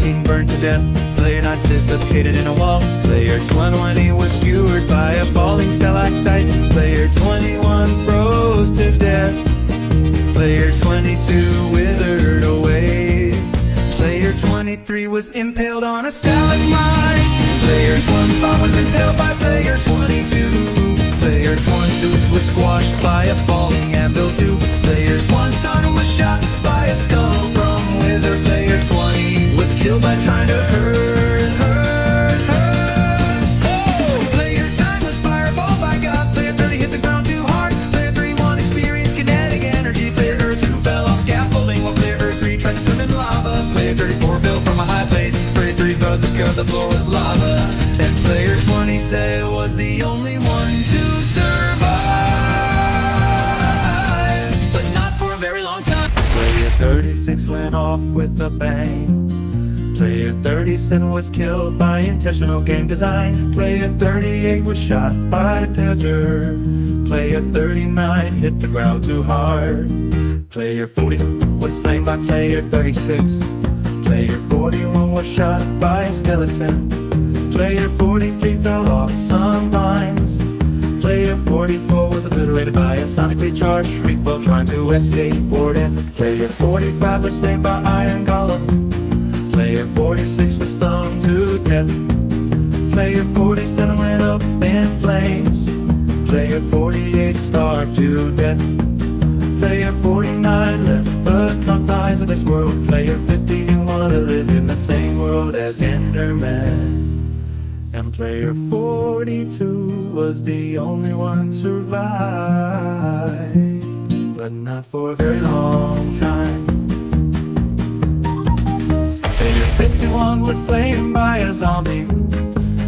19 burned to death. Player 9 dislocated in a wall. Player 20 was skewered by a falling stalactite. Player 21 froze to death. Player 22 withered away. Player 23 was impaled on a stalagmite. Player 25 was impaled by player 22. Player 22 was squashed by a falling anvil too. Player 21 was shot by a skull from wither. Player 20 was killed by trying to hurt her. Oh! Player 10 was fireballed by Gauss. Player 30 hit the ground too hard. Player 31 experienced kinetic energy. Player 2 fell off scaffolding while player 3 tried to swim in lava. Player 34 fell from a high place. Player 3's brother discovered the floor was lava. And player 20 said was the only one to survive, but not for a very long time. Player 36 went off with a bang. Player 37 was killed by intentional game design. Player 38 was shot by Pedger. Player 39 hit the ground too hard. Player 40 was slain by player 36. Player 41 was shot by a skeleton. Player 43 fell off some vines. Player 44 was obliterated by a sonically charged shriek while trying to skateboard in. Player 45 was slain by iron golem. Player 46 was stung to death. Player 47 went up in flames. Player 48 starved to death. Player 49 left the confines of this world. Player 50 didn't want to live in the same world as Enderman. And player 42 was the only one to survive, but not for a very long time. Player 51 was slain by a zombie.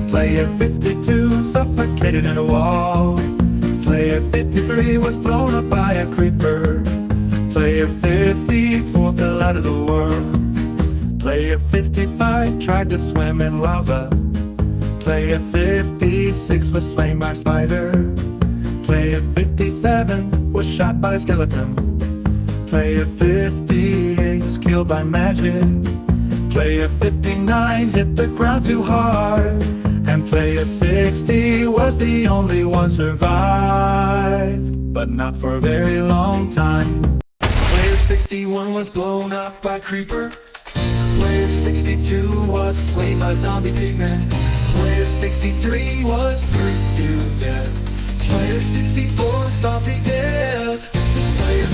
Player 52 suffocated in a wall. Player 53 was blown up by a creeper. Player 54 fell out of the world. Player 55 tried to swim in lava. Player 56 was slain by a spider. Player 57 was shot by a skeleton. Player 58 was killed by magic. Player 59 hit the ground too hard. And player 60 was the only one survived, but not for a very long time. Player 61 was blown up by creeper. Player 62 was slain by zombie pigmen. Player 63 was burned to death. Player 64 stopped to death.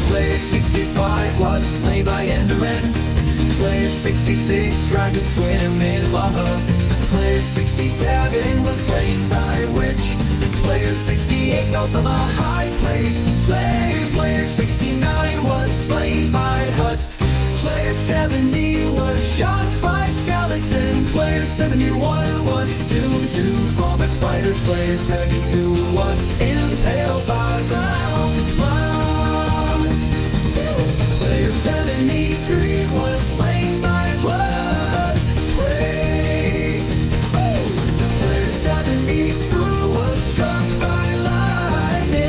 Player 65 was slain by Enderman. Player 66 tried to swim in lava. Player 67 was slain by a witch. Player 68 fell from a high place. Player 69 was slain by Hust. Player 70 was shot by skeleton. Player 71 was doomed to fall by spiders. Player 72 was impaled by ground. Player 73 was slain by blood. Player 74 was struck by lightning.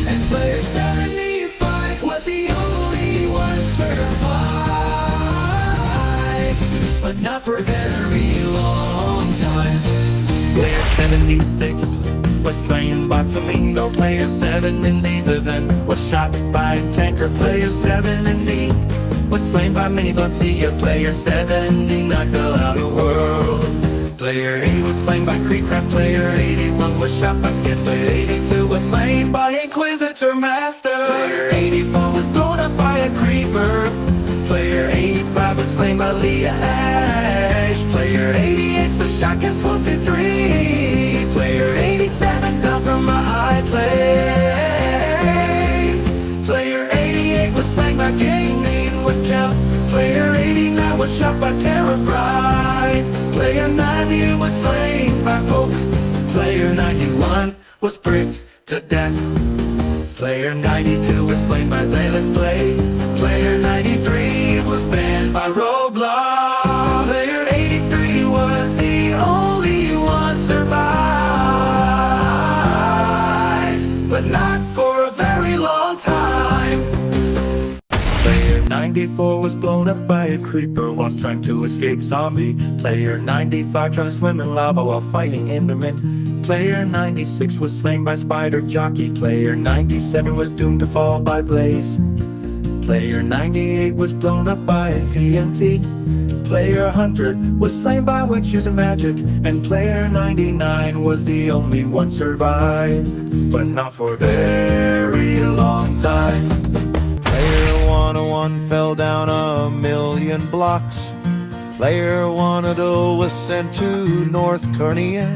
And player 75 was the only one survived, but not for a very long time. Player 76 was slain by Flamingo. Player 78 then was shot by a tanker. Player 70 was slain by Mini-Bugsy. Player 79 fell out of the world. Player 80 was slain by Creepcraft. Player 81 was shot by Skid. Player 82 was slain by Inquisitor Master. Player 84 was blown up by a creeper. Player 85 was slain by Leah Ash. Player 88 the shotgun swooped 3. Player 87 fell from a high place. Player 88 was slain by Gaming with Count. Player 89 was shot by Terror Bride. Player 90 was slain by Pope. Player 91 was bricked to death. Player 92 was slain by Zayleth's Blade. Player 93 was banned by Roblox. Player 83 was the only one survived, but not for a very long time. Player 90 94 was blown up by a creeper whilst trying to escape zombie. Player 95 tried to swim in lava while fighting Enderman. Player 96 was slain by spider jockey. Player 97 was doomed to fall by blaze. Player 98 was blown up by a TNT. Player 100 was slain by witch using magic. And player 99 was the only one survived, but not for a very long time. Player 101 fell down 1,000,000 blocks. Player 102 was sent to North Korea.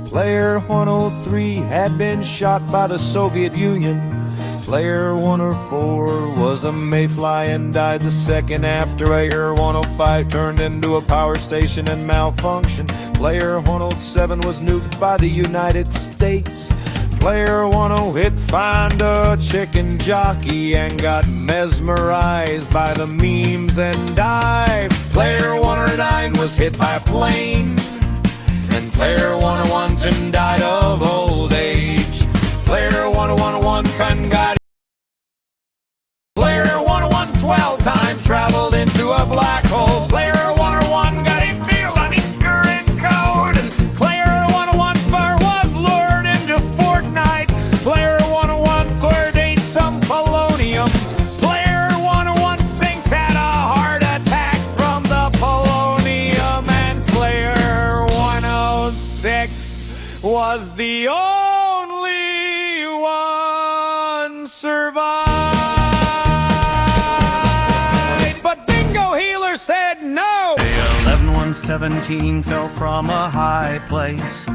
Player 103 had been shot by the Soviet Union. Player 104 was a mayfly and died the second after. Player 105 turned into a power station and malfunctioned. Player 107 was nuked by the United States. Player 108 found a chicken jockey and got mesmerized by the memes and died. Player 109 was hit by a plane. And player 101 soon died of old age. Player 101 got. Player 101 12 time traveled into a black hole. Player 101 got a feel on his current code. Player 101 was lured into Fortnite. Player 101 ate some polonium. Player 116 had a heart attack from the polonium. And player 106 was the only one survived. Said no. 11117 fell from a high place.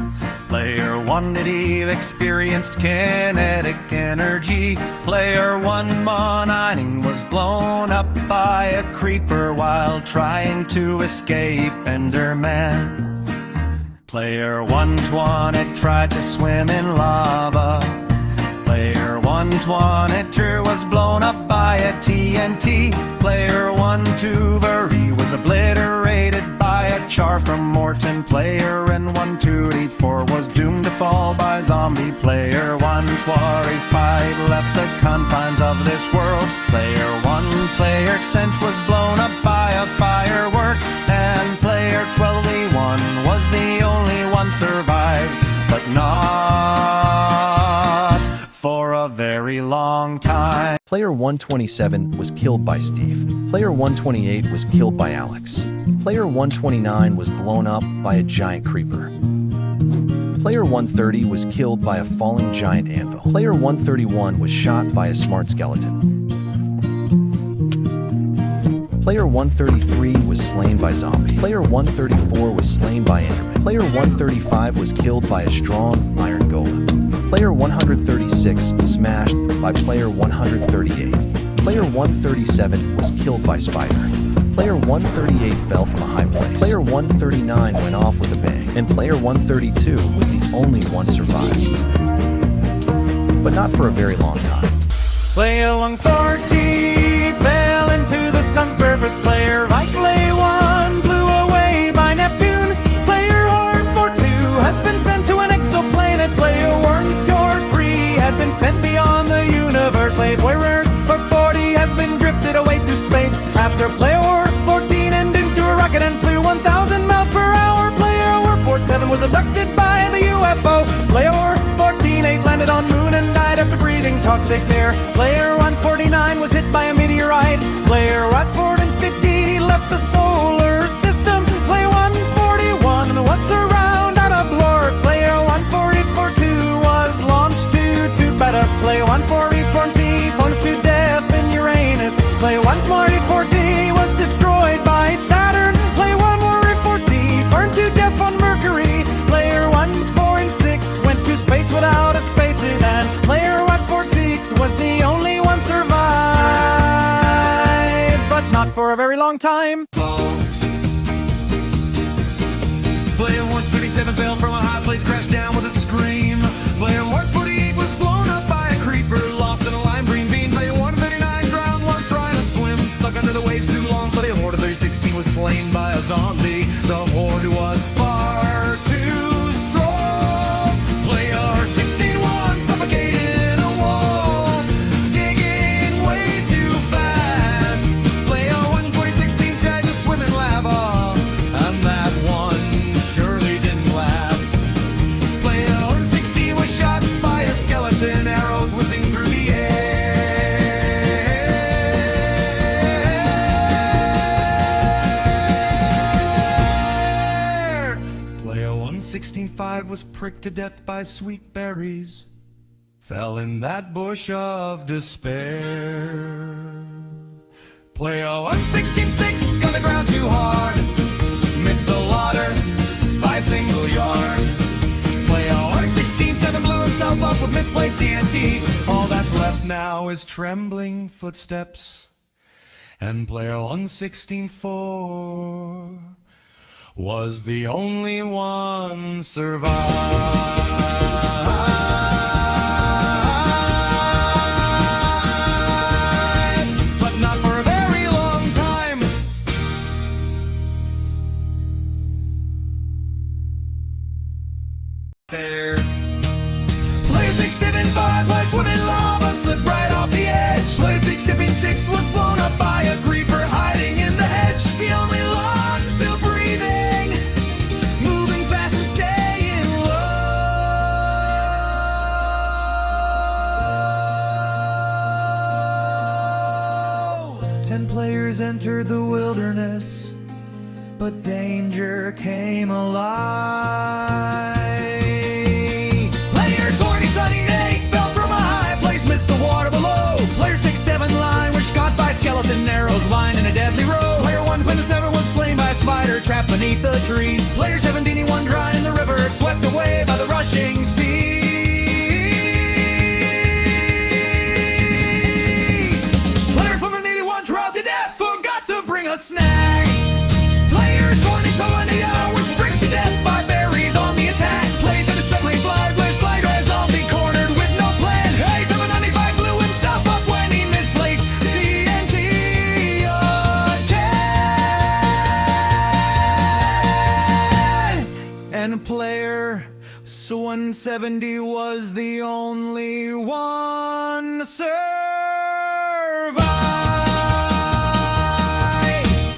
Player 180 experienced kinetic energy. Player 119 was blown up by a creeper while trying to escape Enderman. Player 120 tried to swim in lava. Player 122 was blown up by a TNT. Player 123 was obliterated by a char from Morton. Player 1284 was doomed to fall by zombie. Player 125 left the confines of this world. Player 1 cent was blown up by a firework. And player 1281 was the only one survived, but not for a very long time. Player 127 was killed by Steve. Player 128 was killed by Alex. Player 129 was blown up by a giant creeper. Player 130 was killed by a falling giant anvil. Player 131 was shot by a smart skeleton. Player 133 was slain by zombie. Player 134 was slain by Enderman. Player 135 was killed by a strong iron golem. Player 136 was smashed by player 138. Player 137 was killed by spider. Player 138 fell from a high place. Player 139 went off with a bang. And player 132 was the only one survived, but not for a very long time. Player 140 fell into the sun's surface. Player Vitalay 1 blew away by Neptune. Player 142 has been sent to an exoplanet. Player 143 had been sent beyond the universe. Player 40 has been drifted away to space after player 14 and into a rocket and flew 1,000 miles per hour. Player 47 was abducted by the UFO. Player 14 landed on moon and died after breathing toxic air. Player 149 was hit by a meteorite. Player 150 left the solar system. Player 141 was surrounded out of blur. Player 142 was launched to better. Player 140 phoned to death in Uranus. Player 140 was destroyed by Saturn. Player 140 burned to death on Mercury. Player 146 went to space without a spacesuit. And player 146 was the only one survived, but not for a very long time. Player 137 fell from a high place, crashed down with a scream. Player 148 was blown up by a creeper, lost in a lime green bean. Player 139 drowned while trying to swim, stuck under the waves too long. Player 116 was slain by a zombie. The horde was far too strong. Player 16 was suffocated in a wall, digging way too fast. 116.5 was pricked to death by sweet berries, fell in that bush of despair. Player 116.6 got the ground too hard, missed the water by a single yard. Player 116.7 blew himself up with misplaced TNT. All that's left now is trembling footsteps. And player 116.4 was the only one survived, but not for a very long time. There, player 675 was swimming lava, slipped right off the edge. Player 676 was blown up by a creeper hiding in the hedge. The only log still breathing, moving fast and staying low. 10 players entered the wilderness, but danger came alive. Player 2078 fell from a high place, missed the water below. Player 67 line was shot by skeleton arrows, lying in a deadly row. Player 127 was slain by a spider trapped beneath the trees. Player 71 drowned in the river, swept away by the rushing sea. Player 181 drowned to death, forgot to bring a snack. Player 2020 was pricked to death by berries on the attack. Player 77 fly, blitz, fly, red zombie cornered with no plan. Hey, 795 blew himself up when he misplaced TNT again. And player 170 was the only one survived,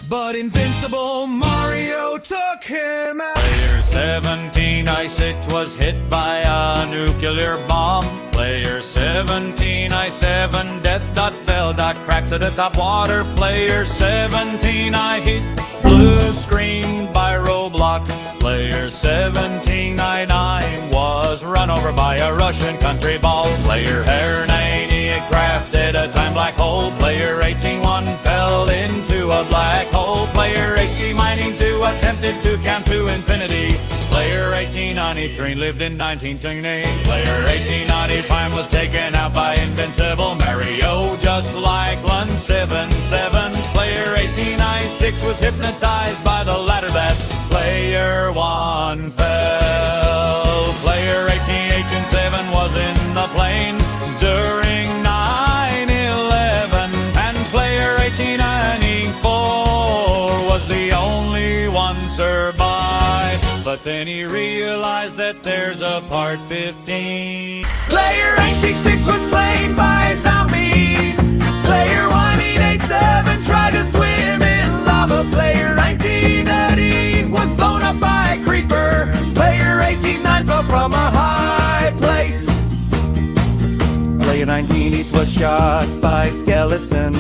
but invincible Mario took him out. Player 17I6 was hit by a nuclear bomb. Player 17I7 death dot fell dot cracks at the top water. Player 17I hit blue screened by roadblocks. Player 17I9 was run over by a Russian country ball. Player 98 crafted a time black hole. Player 181 fell into a black hole. Player 1892 attempted to count to infinity. Player 1893 lived in 1920. Player 1895 was taken out by invincible Mario, just like 177. Player 1896 was hypnotized by the ladder that player 1 fell. Player 1887 was in the plane during 9/11, and player 1894 was the only one survived. But then he realized that there's a part 15. Player 186 was slain by a zombie. Player 1887 tried to swim in lava. Player 1930 was blown up by a creeper. Player 189 fell from a high place. Player 19 was shot by skeleton.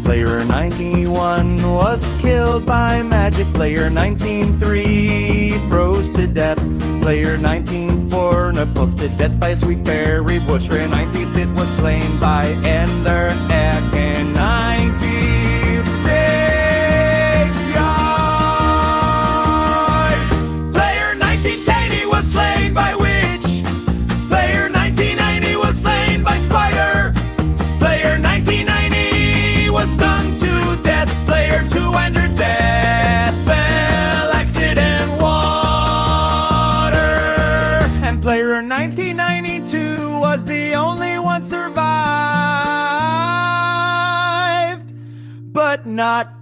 Player 91 was killed by magic. Player 19-3 froze to death. Player 19-4 put to death by a sweet berry bush. Player 19 was slain by Ender Egg. And 96 yard. Player 1980 was slain by witch. Player 1990 was slain by spider. Player 1990 was stung to death. Player 200 death fell accident water. And player 1992 was the only one survived, but not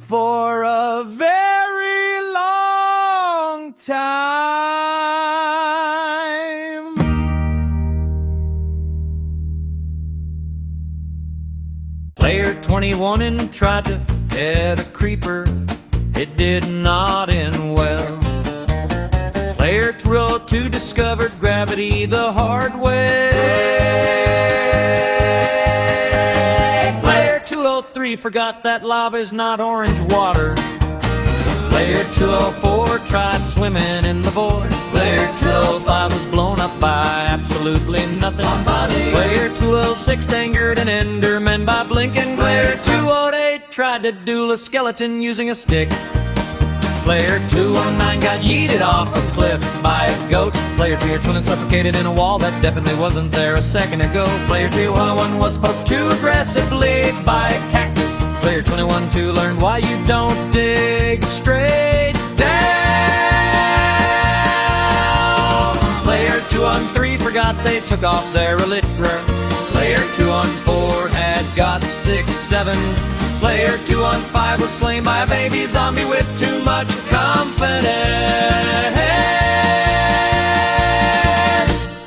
for a very long time. Player 21 and tried to head a creeper. It did not end well. Player 202 discovered gravity the hard way. Player 203 forgot that lava is not orange water. Player 204 tried swimming in the void. Player 205 was blown up by absolutely nothing. Player 206 angered an Enderman by blinking. Player 208 tried to duel a skeleton using a stick. Player 219 got yeeted off a cliff by a goat. Player 320 suffocated in a wall that definitely wasn't there a second ago. Player 201 was poked too aggressively by a cactus. Player 21-2 learned why you don't dig straight down. Player 213 forgot they took off their elytra. Player 214 had got 6-7. Player 215 was slain by a baby zombie with too much confidence.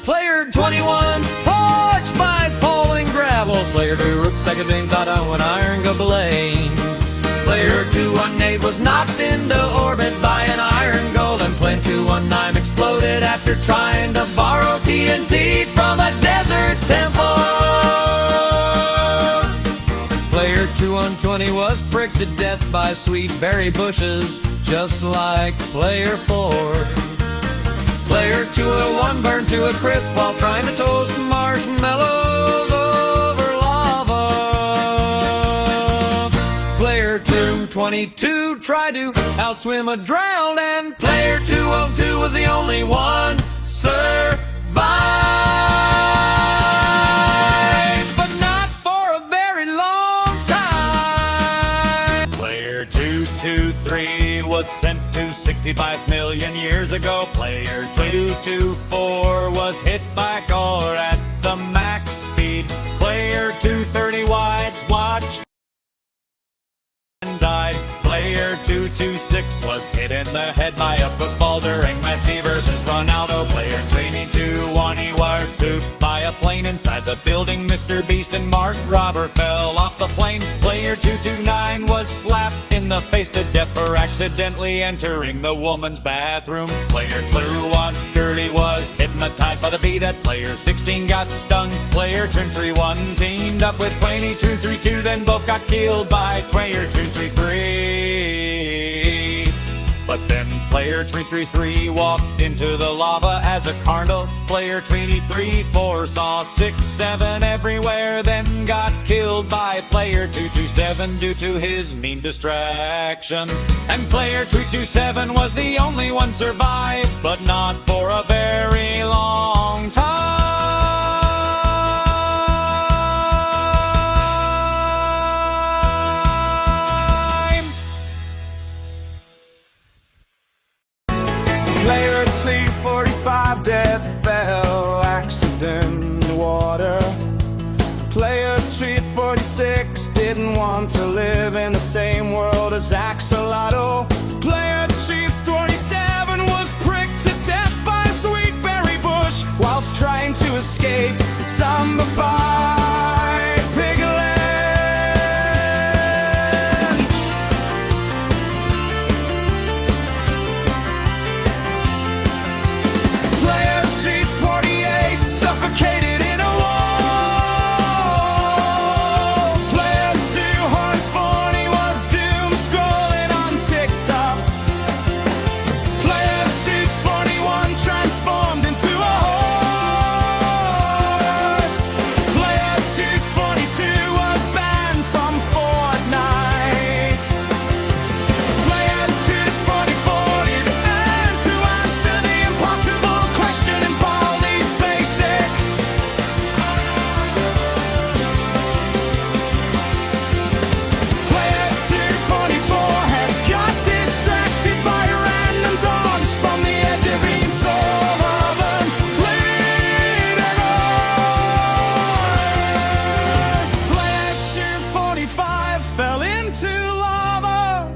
Player 21's poached by falling gravel. Player 2 rucksack had been caught on an iron goblin. Player 218 was knocked into orbit by an iron golem. Player 219 exploded after trying to borrow TNT from a desert temple. Player 220 was pricked to death by sweet berry bushes, just like Player 4. Player 201 burned to a crisp while trying to toast marshmallows over lava. Player 222 tried to outswim a drowned, and Player 202 was the only one survived. But not for a very long time. Player 223 was sent to 65 million years ago. Player 224 was hit by a car at the max speed. Player 230 wides watched and died. Player 226 was hit in the head by a football during Messi versus Ronaldo. Player 221 he was swooped by a plane inside the building. Mr. Beast and Mark Robber fell off the plane. Player 229 was slapped in the face to death for accidentally entering the woman's bathroom. Player 230 was hypnotized by the bee that Player 16 got stung. Player 231 teamed up with Player 232, then both got killed by Player 233. But then Player 333 walked into the lava as a cardinal. Player 23 foresaw 6-7 everywhere, then got killed by Player 227 due to his mean distraction. And Player 227 was the only one survived, but not for a very long time. Player 245 dead fell accident in the water. Player 346 didn't want to live in the same world as Axolotl. Player 347 was pricked to death by a sweet berry bush whilst trying to escape zombified piglin. Player 348 suffocated in a wall. Player 240 was doom scrolling on TikTok. Player 241 transformed into a horse. Player 242 was banned from Fortnite. Player 244 did and to answer the impossible question in all these basics. Player 244 had got distracted by random dogs from the edge of each oven. Player 245 fell into lava.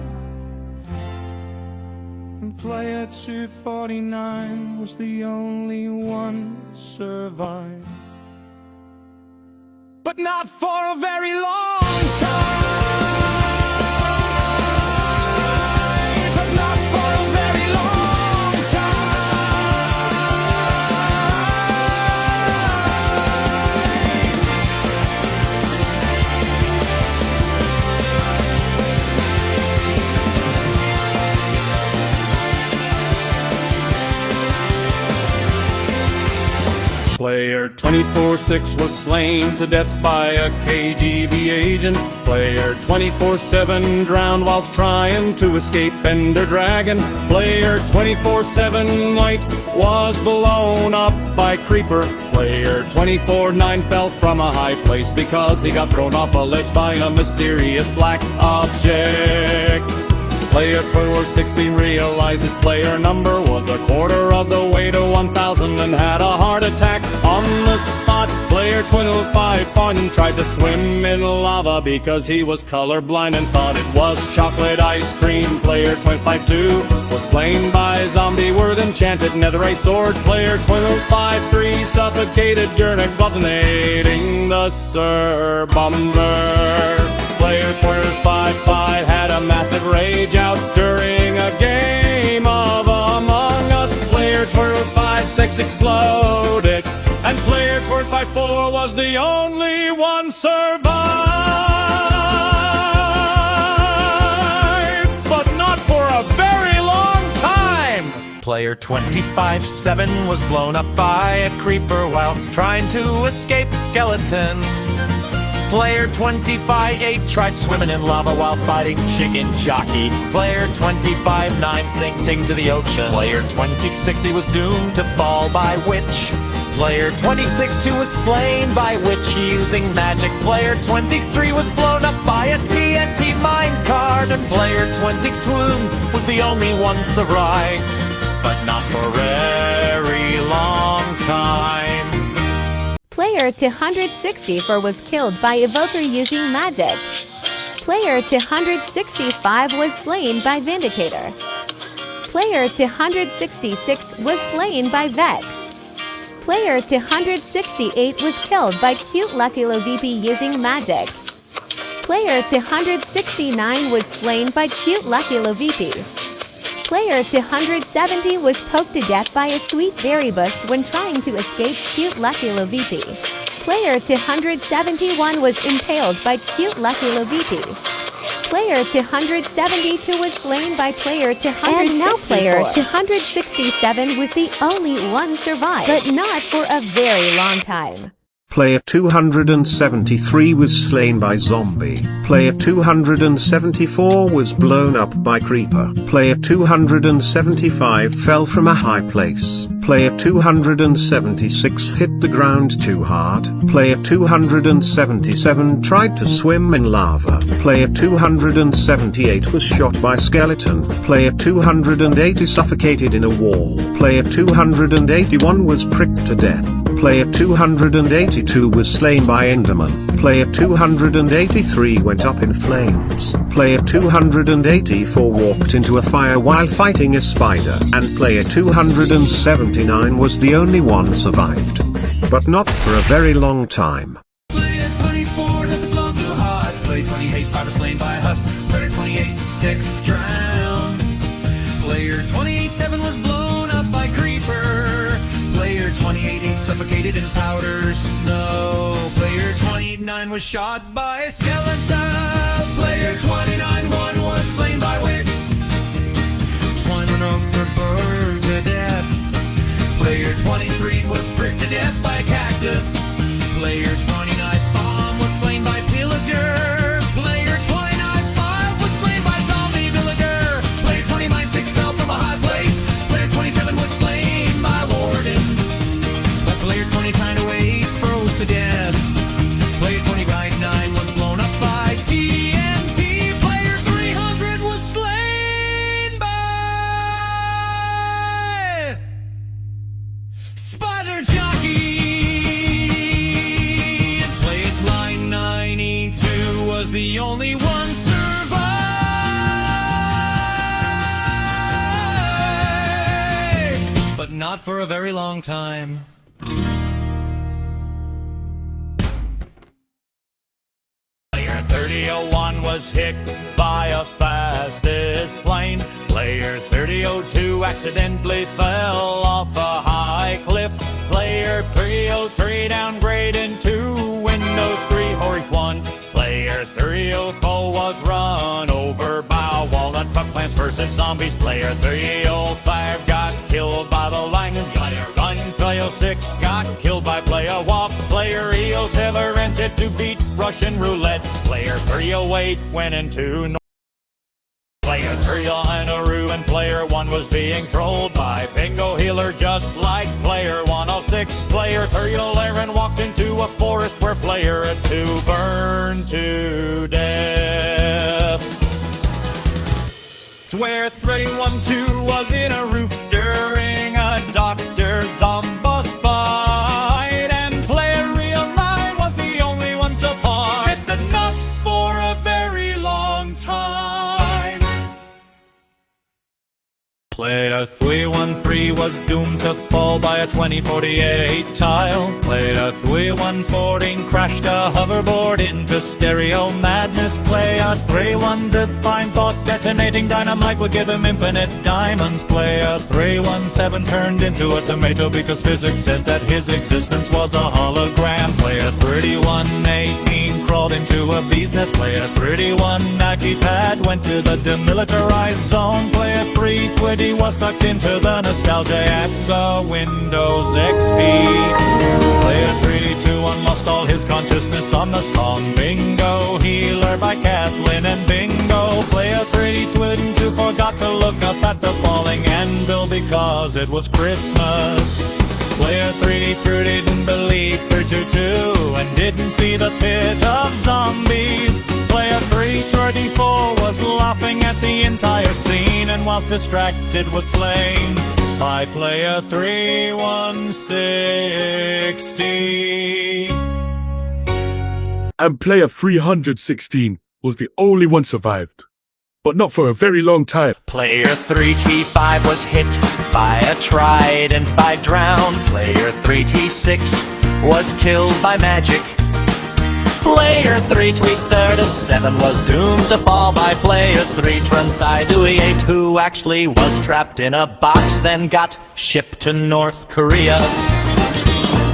And Player 249 was the only one survived. But not for a very long time. But not for a very long time. Player 24-6 was slain to death by a KGB agent. Player 24-7 drowned whilst trying to escape Ender Dragon. Player 24-7 Knight was blown up by Creeper. Player 24-9 fell from a high place because he got thrown off a ledge by a mysterious black object. Player 24-16 realized his player number was a quarter of the way to 1,000 and had a heart attack on the spot. Player 25-1 tried to swim in lava because he was colorblind and thought it was chocolate ice cream. Player 25-2 was slain by a zombie with enchanted netherite sword. Player 25-3 suffocated during gluttonating the Sir Bomber. Player 25-5 had a massive rage out during a game of Among Us. Player 25-6 exploded, and player 25-4 was the only one survived, but not for a very long time. Player 25-7 was blown up by a creeper whilst trying to escape skeleton. Player 25-8 tried swimming in lava while fighting Chicken Jockey. Player 25-9 sinking to the ocean. Player 26 was doomed to fall by Witch. Player 26-2 was slain by Witch using magic. Player 23 was blown up by a TNT minecart. And player 26-2 was the only one survived, but not for a very long time. Player 264 was killed by Evoker using magic. Player 265 was slain by Vindicator. Player 266 was slain by Vex. Player 268 was killed by Cute Lucky Lo VP using magic. Player 269 was slain by Cute Lucky Lo VP. Player 270 was poked to death by a sweet berry bush when trying to escape Cute Lucky Lo VP. Player 271 was impaled by Cute Lucky Lo VP. Player 272 was slain by player 264. And now player 267 was the only one survived, but not for a very long time. Player 273 was slain by zombie. Player 274 was blown up by creeper. Player 275 fell from a high place. Player 276 hit the ground too hard. Player 277 tried to swim in lava. Player 278 was shot by skeleton. Player 280 suffocated in a wall. Player 281 was pricked to death. Player 282 was slain by Enderman. Player 283 went up in flames. Player 284 walked into a fire while fighting a spider. And player 279 was the only one survived, but not for a very long time. Player 24 doesn't belong to hot. Player 28 5 was slain by a husk. Player 28-6 drowned. Player 28-7 was blown up by creeper. Player 28-8 suffocated in powder snow. Player 29 was shot by a skeleton. Player 29-1 was slain by witch. 21 oaks are burned to death. Player 23 was pricked to death by a cactus. Player 29-bomb was slain by pillager. Player 29-5 was slain by zombie villager. Player 29-6 fell from a high place. Player 27 was slain by warden. But player 29-8 froze to death. Player 29-9 was blown up by TNT. Player 300 was slain by Spider Jockey. And player 92 was the only one survived, but not for a very long time. Player 30-01 was hit by a fastest plane. Player 30-02 accidentally fell off a high cliff. Player 303 downgraded to Windows 3 Horry 1. Player 304 was run over by a walnut truck. Plants vs. Zombies. Player 305 got killed by the lightning. Player ELSES'S got killed by player WAP. Player ELSE'S rented to beat Russian roulette. Player 308 went into Player 309 and player 1 was being trolled by Bingo Healer just like player 106. Player 311 walked into a forest where player 2 burned to death. It's where 312 was in a roof during a Dr. Zombos fight, and player 309 was the only one survived. Hit the nut for a very long time. Player 313 was doomed to fall by a 2048 tile. Player 314 crashed a hoverboard into stereo madness. Player 315 thought detonating dynamite would give him infinite diamonds. Player 317 turned into a tomato because physics said that his existence was a hologram. Player 3118 crawled into a bee's nest. Player 3190 pad went to the demilitarized zone. Player 320 was sucked into the nostalgia at the Windows XP. Player 321 lost all his consciousness on the song Bingo Healer by Kathleen and Bingo. Player 322 forgot to look up at the falling anvil because it was Christmas. Player 3 didn't believe 322 and didn't see the pit of zombies. Player 334 was laughing at the entire scene, and whilst distracted was slain by player 316. And player 316 was the only one survived, but not for a very long time. Player 3T5 was hit by a trident by drown. Player 3T6 was killed by magic. Player 337 was doomed to fall by player 328, who actually was trapped in a box, then got shipped to North Korea.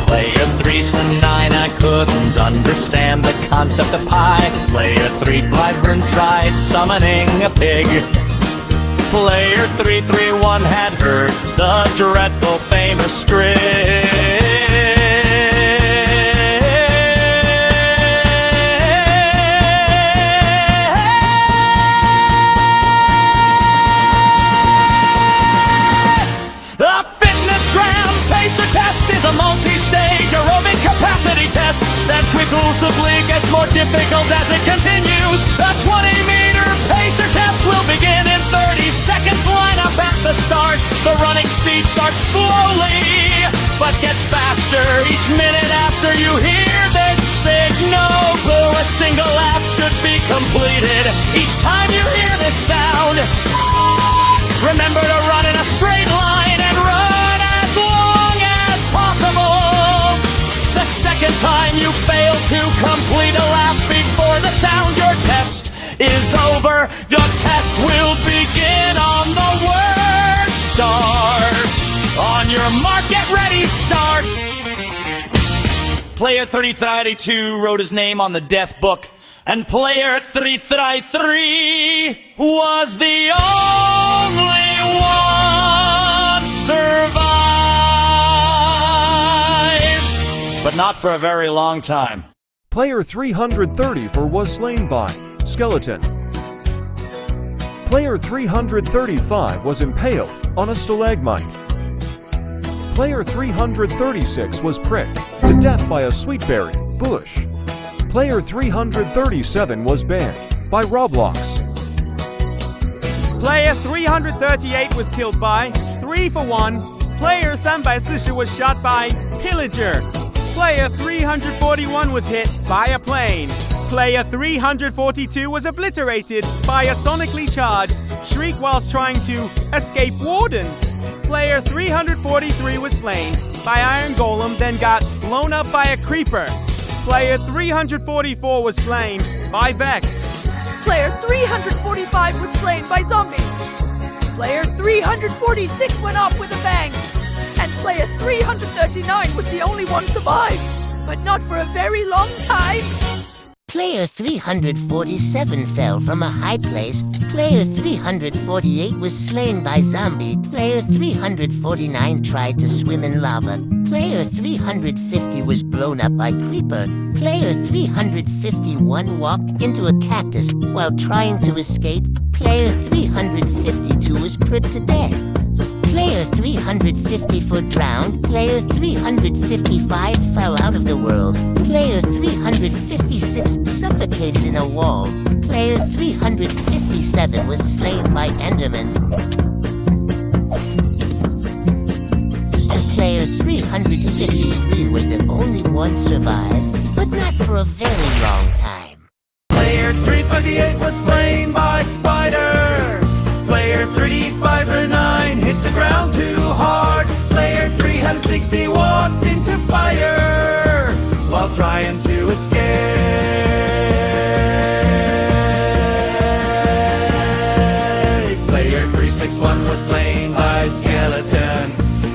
Player 329, I couldn't understand the concept of pie. Player 351 tried summoning a pig. Player 331 had heard the dreadful famous script. A multi-stage aerobic capacity test that quickly gets more difficult as it continues. The 20-meter pacer test will begin in 30 seconds. Line up at the start. The running speed starts slowly, but gets faster each minute after you hear this signal. A single lap should be completed each time you hear this sound. Remember to run in a straight line and run as long as possible. The second time you fail to complete a lap before the sound, your test is over. Your test will begin on the word start. On your mark, get ready, start. Player 332 wrote his name on the death book, and player 333 was the only one survived. But not for a very long time. Player 334 was slain by skeleton. Player 335 was impaled on a stalagmite. Player 336 was pricked to death by a sweetberry bush. Player 337 was banned by Roblox. Player 338 was killed by 3-for-1. Player 340 was shot by Pillager. Player 341 was hit by a plane. Player 342 was obliterated by a sonically charged shriek whilst trying to escape Warden. Player 343 was slain by Iron Golem, then got blown up by a creeper. Player 344 was slain by Vex. Player 345 was slain by Zombie. Player 346 went off with a bang. And player 339 was the only one survived, but not for a very long time. Player 347 fell from a high place. Player 348 was slain by zombie. Player 349 tried to swim in lava. Player 350 was blown up by creeper. Player 351 walked into a cactus while trying to escape. Player 352 was pricked to death. Player 354 drowned. Player 355 fell out of the world. Player 356 suffocated in a wall. Player 357 was slain by Enderman. And player 353 was the only one survived, but not for a very long time. Player 358 was slain by spider. Player 359 hit the ground too hard. Player 360 walked into fire while trying to escape. Player 361 was slain by skeleton.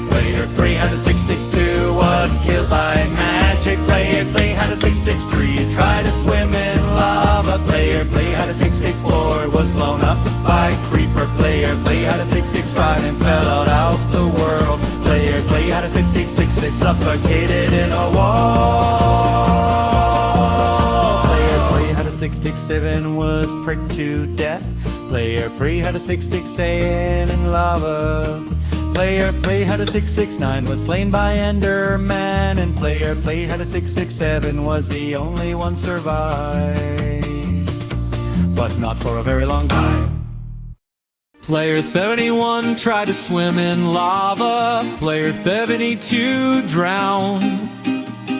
Player 362 was killed by magic. Player 363 tried to swim in lava. Player 364 was blown up by creeper. Player 365 and fell out the world. Player 366 they suffocated in a wall. Player 367 was pricked to death. Player 367 in lava. Player 369 was slain by Enderman, and player 367 was the only one survived, but not for a very long time. Player 71 tried to swim in lava. Player 72 drowned.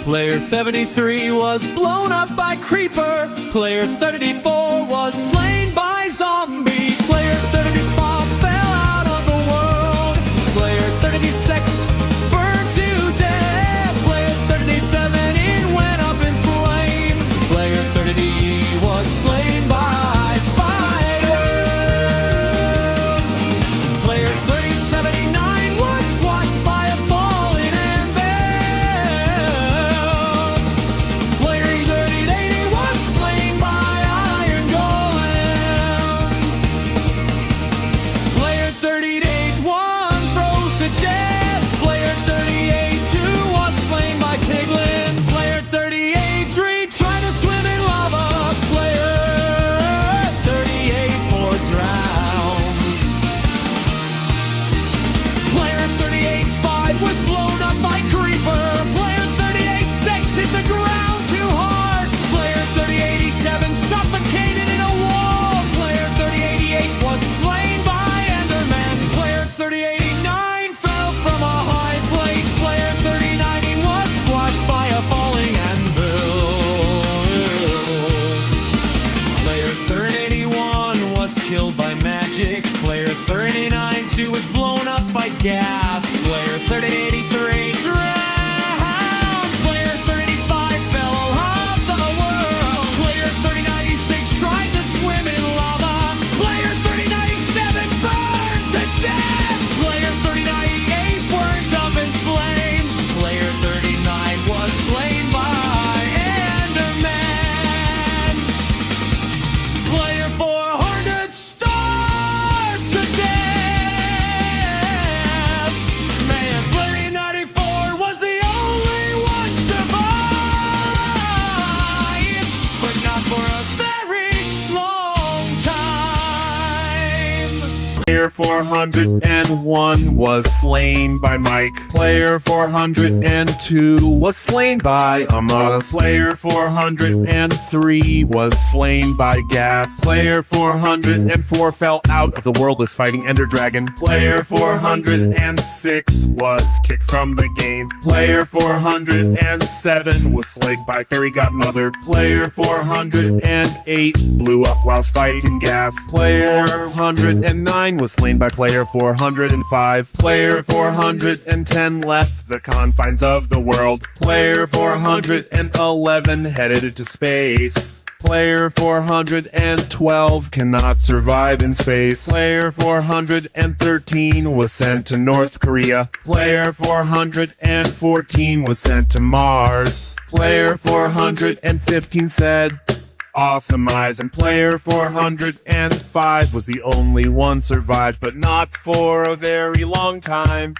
Player 73 was blown up by creeper. Player 34 was slain by zombie. Player 35 fell out of the world. Player 36 burned to death. Player 37 it went up in flames. Player 30 was slain by spider. Player 3079 was squashed by a falling anvil. Player 3080 was slain by iron golem. Player 3081 froze to death. Player 382 was slain by piglin. Player 383 tried to swim in lava. Player 384 drowned. Player 385 was blown up by creeper. Player 386 hit the ground too hard. Player 387 suffocated in a wall. Player 388 was slain by Enderman. Player 389 fell from a high place. Player 390 was squashed by a falling anvil. Player 381 was killed by magic. Player 392 was blown up by gas. Player 383 drowned. Player 35 fell off the world. Player 396 tried to swim in lava. Player 397 burned to death. Player 398 burned up in flames. Player 39 was slain by Enderman. Player 400 starved to death. Man, player 94 was the only one survived, but not for a very long time. Player 401 was slain by Mike. Player 402 was slain by Amos. Player 403 was slain by Gas. Player 404 fell out of the world, was fighting Ender Dragon. Player 406 was kicked from the game. Player 407 was slain by Fairy Godmother. Player 408 blew up whilst fighting Gas. Player 409 was slain by player 405. Player 410 left the confines of the world. Player 411 headed to space. Player 412 cannot survive in space. Player 413 was sent to North Korea. Player 414 was sent to Mars. Player 415 said, awesome eyes. And player 405 was the only one survived, but not for a very long time.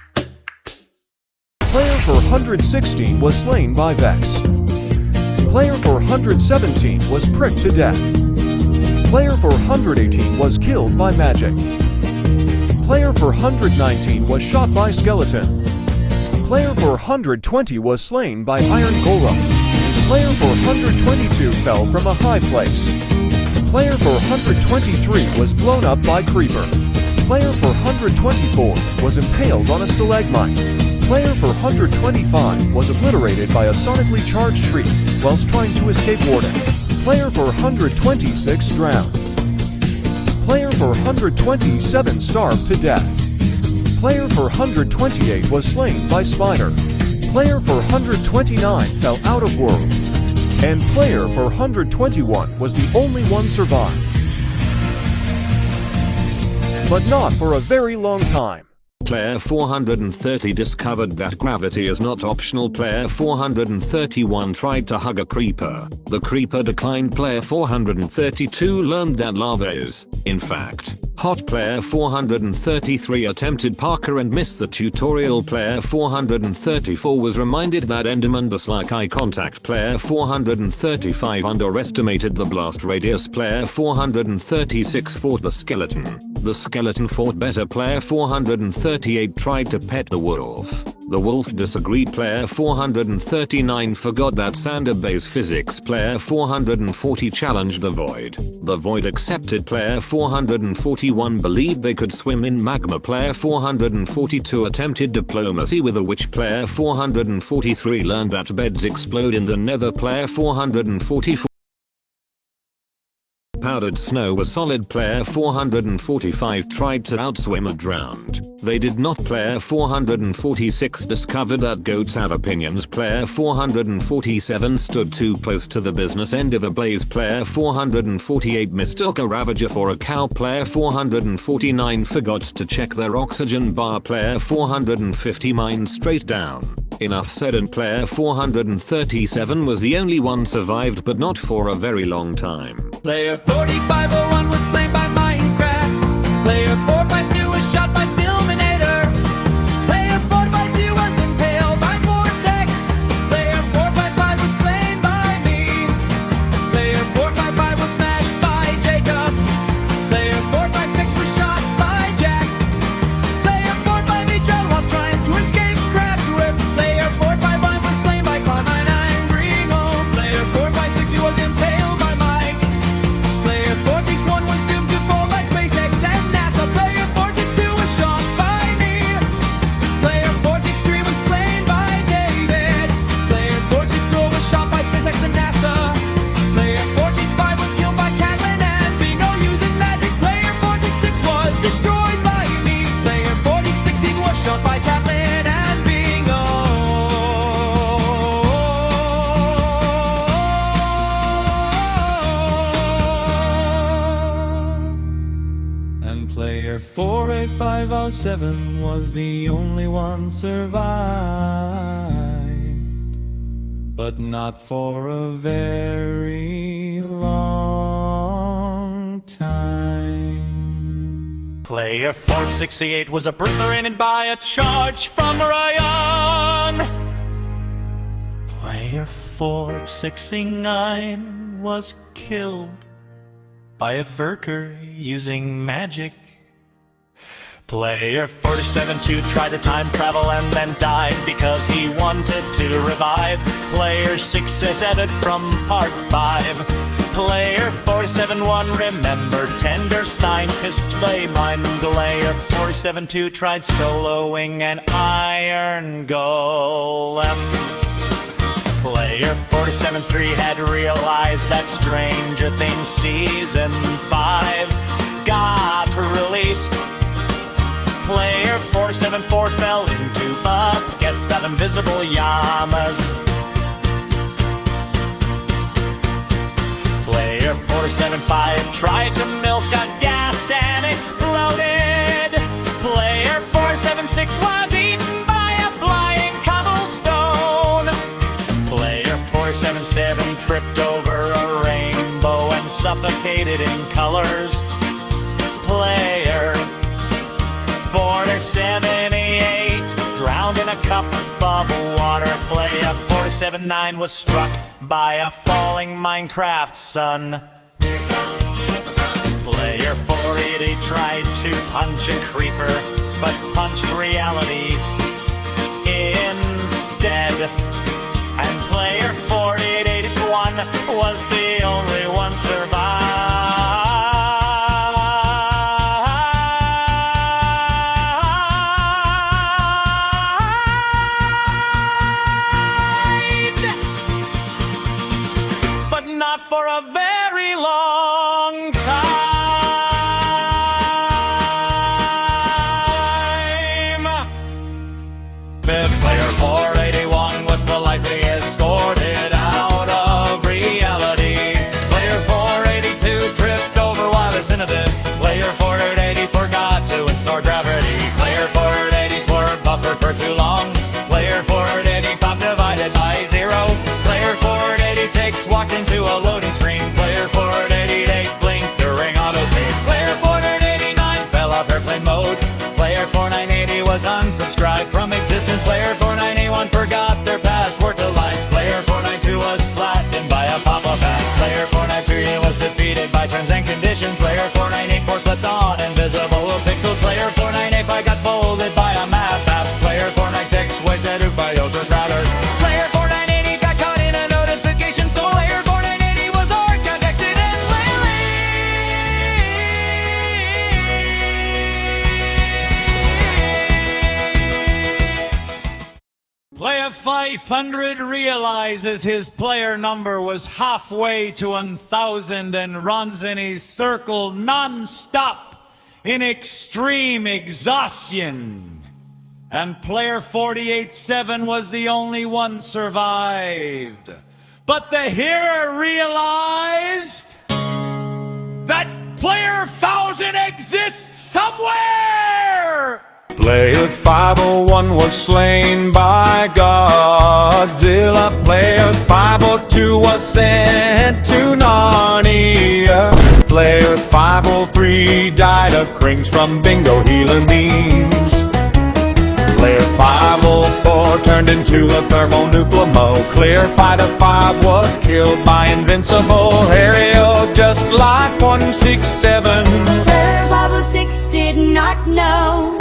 Player 416 was slain by Vex. Player 417 was pricked to death. Player 418 was killed by magic. Player 419 was shot by skeleton. Player 420 was slain by iron golem. Player 422 fell from a high place. Player 423 was blown up by creeper. Player 424 was impaled on a stalagmite. Player 425 was obliterated by a sonically charged tree whilst trying to escape warden. Player 426 drowned. Player 427 starved to death. Player 428 was slain by spider. Player 429 fell out of world. And player 421 was the only one survived. But not for a very long time. Player 430 discovered that gravity is not optional. Player 431 tried to hug a creeper. The creeper declined. Player 432 learned that lava is, in fact, hot. Player 433 attempted parkour and missed the tutorial. Player 434 was reminded that Endermen dislike eye contact. Player 435 underestimated the blast radius. Player 436 fought the skeleton. The skeleton fought better. Player 438 tried to pet the wolf. The wolf disagreed. Player 439 forgot that sand obeys physics. Player 440 challenged the void. The void accepted. Player 441 believed they could swim in magma. Player 442 attempted diplomacy with a witch. Player 443 learned that beds explode in the nether. Player 444 powdered snow was solid. Player 445 tried to outswim and drowned. They did not. Player 446 discovered that goats have opinions. Player 447 stood too close to the business end of a blaze. Player 448 mistook a ravager for a cow. Player 449 forgot to check their oxygen bar. Player 450 mined straight down. Enough said. And player 437 was the only one survived, but not for a very long time. Player 4501 was slain by Minecraft. Player 452 was shot by Stillminator. Player 452 was impaled by Vortex. Player 455 was slain by me. Player 455 was smashed by Jacob. Player 456 was shot by Jack. Player 458 drowned whilst trying to escape Crab's Whip. Player 451 was slain by Carmine and Ringo. Player 456 was impaled by Mike. Player 461 was doomed to fall by SpaceX and NASA. Player 462 was shot by me. Player 463 was slain by David. Player 464 was shot by SpaceX and NASA. Player 465 was killed by Catlin and Bingo using magic. Player 466 was destroyed by me. Player 416 was shot by Catlin and Bingo. And player 48507 was the only one survived, but not for a very long time. Player 468 was obliterated by a charge from Ryan. Player 469 was killed by a Verker using magic. Player 472 tried to time travel and then died because he wanted to revive. Player 6 is added from part 5. Player 471 remembered Tenderstein, his play mind. Player 472 tried soloing an iron golem. Player 473 had realized that Stranger Things Season 5 got released. Player 474 fell into buckets that invisible llamas. Player 475 tried to milk a ghast and exploded. Player 476 was eaten by a flying cobblestone. Player 477 tripped over a rainbow suffocated in colors. Player 478 drowned in a cup of water. Player 479 was struck by a falling Minecraft sun. Player 480 tried to punch a creeper, but punched reality instead. And player 4881 was the only one survived, but not for a very long time. Player 481 was politely escorted out of reality. Player 482 tripped over while ascended. Player 480 forgot to install gravity. Player 484 buffered for too long. Player 485 divided by 0. Player 486 walked into a loading screen. Player 488 blinked during autosave. Player 489 fell off airplane mode. Player 4980 was unsubscribed from existence. Player 4981 forgot their password to life. Player 492 was flattened by a pop-up ad. Player 493 was defeated by terms and conditions. Player 4984 slept on invisible pixels. Player 4985 got folded by a map app. Player 496 was dead by Ultra Router. Player 4980 got caught in a notification storm. Player 4980 was archived accidentally. Player 500 realizes his player number was halfway to 1,000 and runs in his circle non-stop in extreme exhaustion. And player 48.7 was the only one survived. But the hero realized that player 1,000 exists somewhere! Player 501 was slain by Godzilla. Player 502 was sent to Narnia. Player 503 died of crings from bingo healing beams. Player 504 turned into a thermonuclear. Clear Fighter 5 was killed by Invincible Aerial, just like 167. Player 506 did not know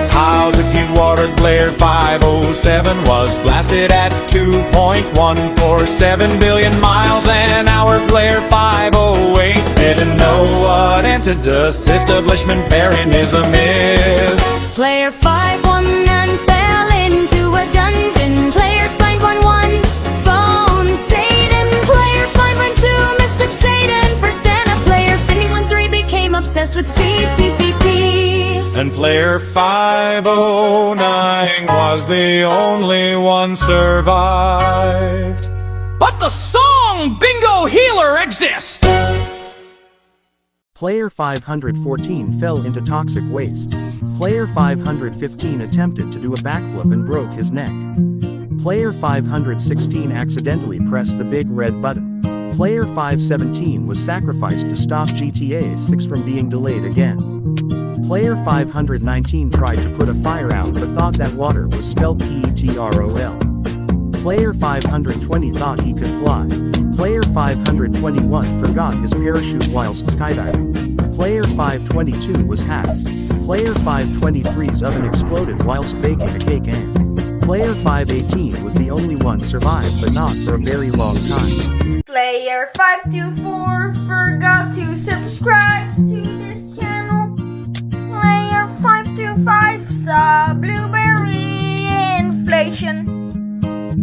how the deep-watered Player 507 was blasted at 2.147 billion miles an hour. Player 508 didn't know what anti-dust establishmentarianism is. Player 519 fell into a dungeon. Player 511 phoned Satan. Player 512 mistook Satan for Santa. Player 513 became obsessed with CCCP. And player 509 was the only one survived. But the song Bingo Healer exists! Player 514 fell into toxic waste. Player 515 attempted to do a backflip and broke his neck. Player 516 accidentally pressed the big red button. Player 517 was sacrificed to stop GTA 6 from being delayed again. Player 519 tried to put a fire out but thought that water was spelled Petrol. Player 520 thought he could fly. Player 521 forgot his parachute whilst skydiving. Player 522 was hacked. Player 523's oven exploded whilst baking a cake and Player 518 was the only one survived but not for a very long time. Player 524 forgot to subscribe to this channel. Player 525 saw blueberry inflation.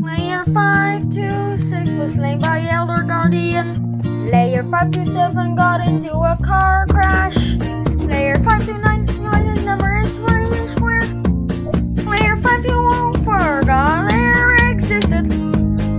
Player 526 was slain by Elder Guardian. Player 527 got into a car crash. Player 529 realized his number is square. Player 521 forgot there existed.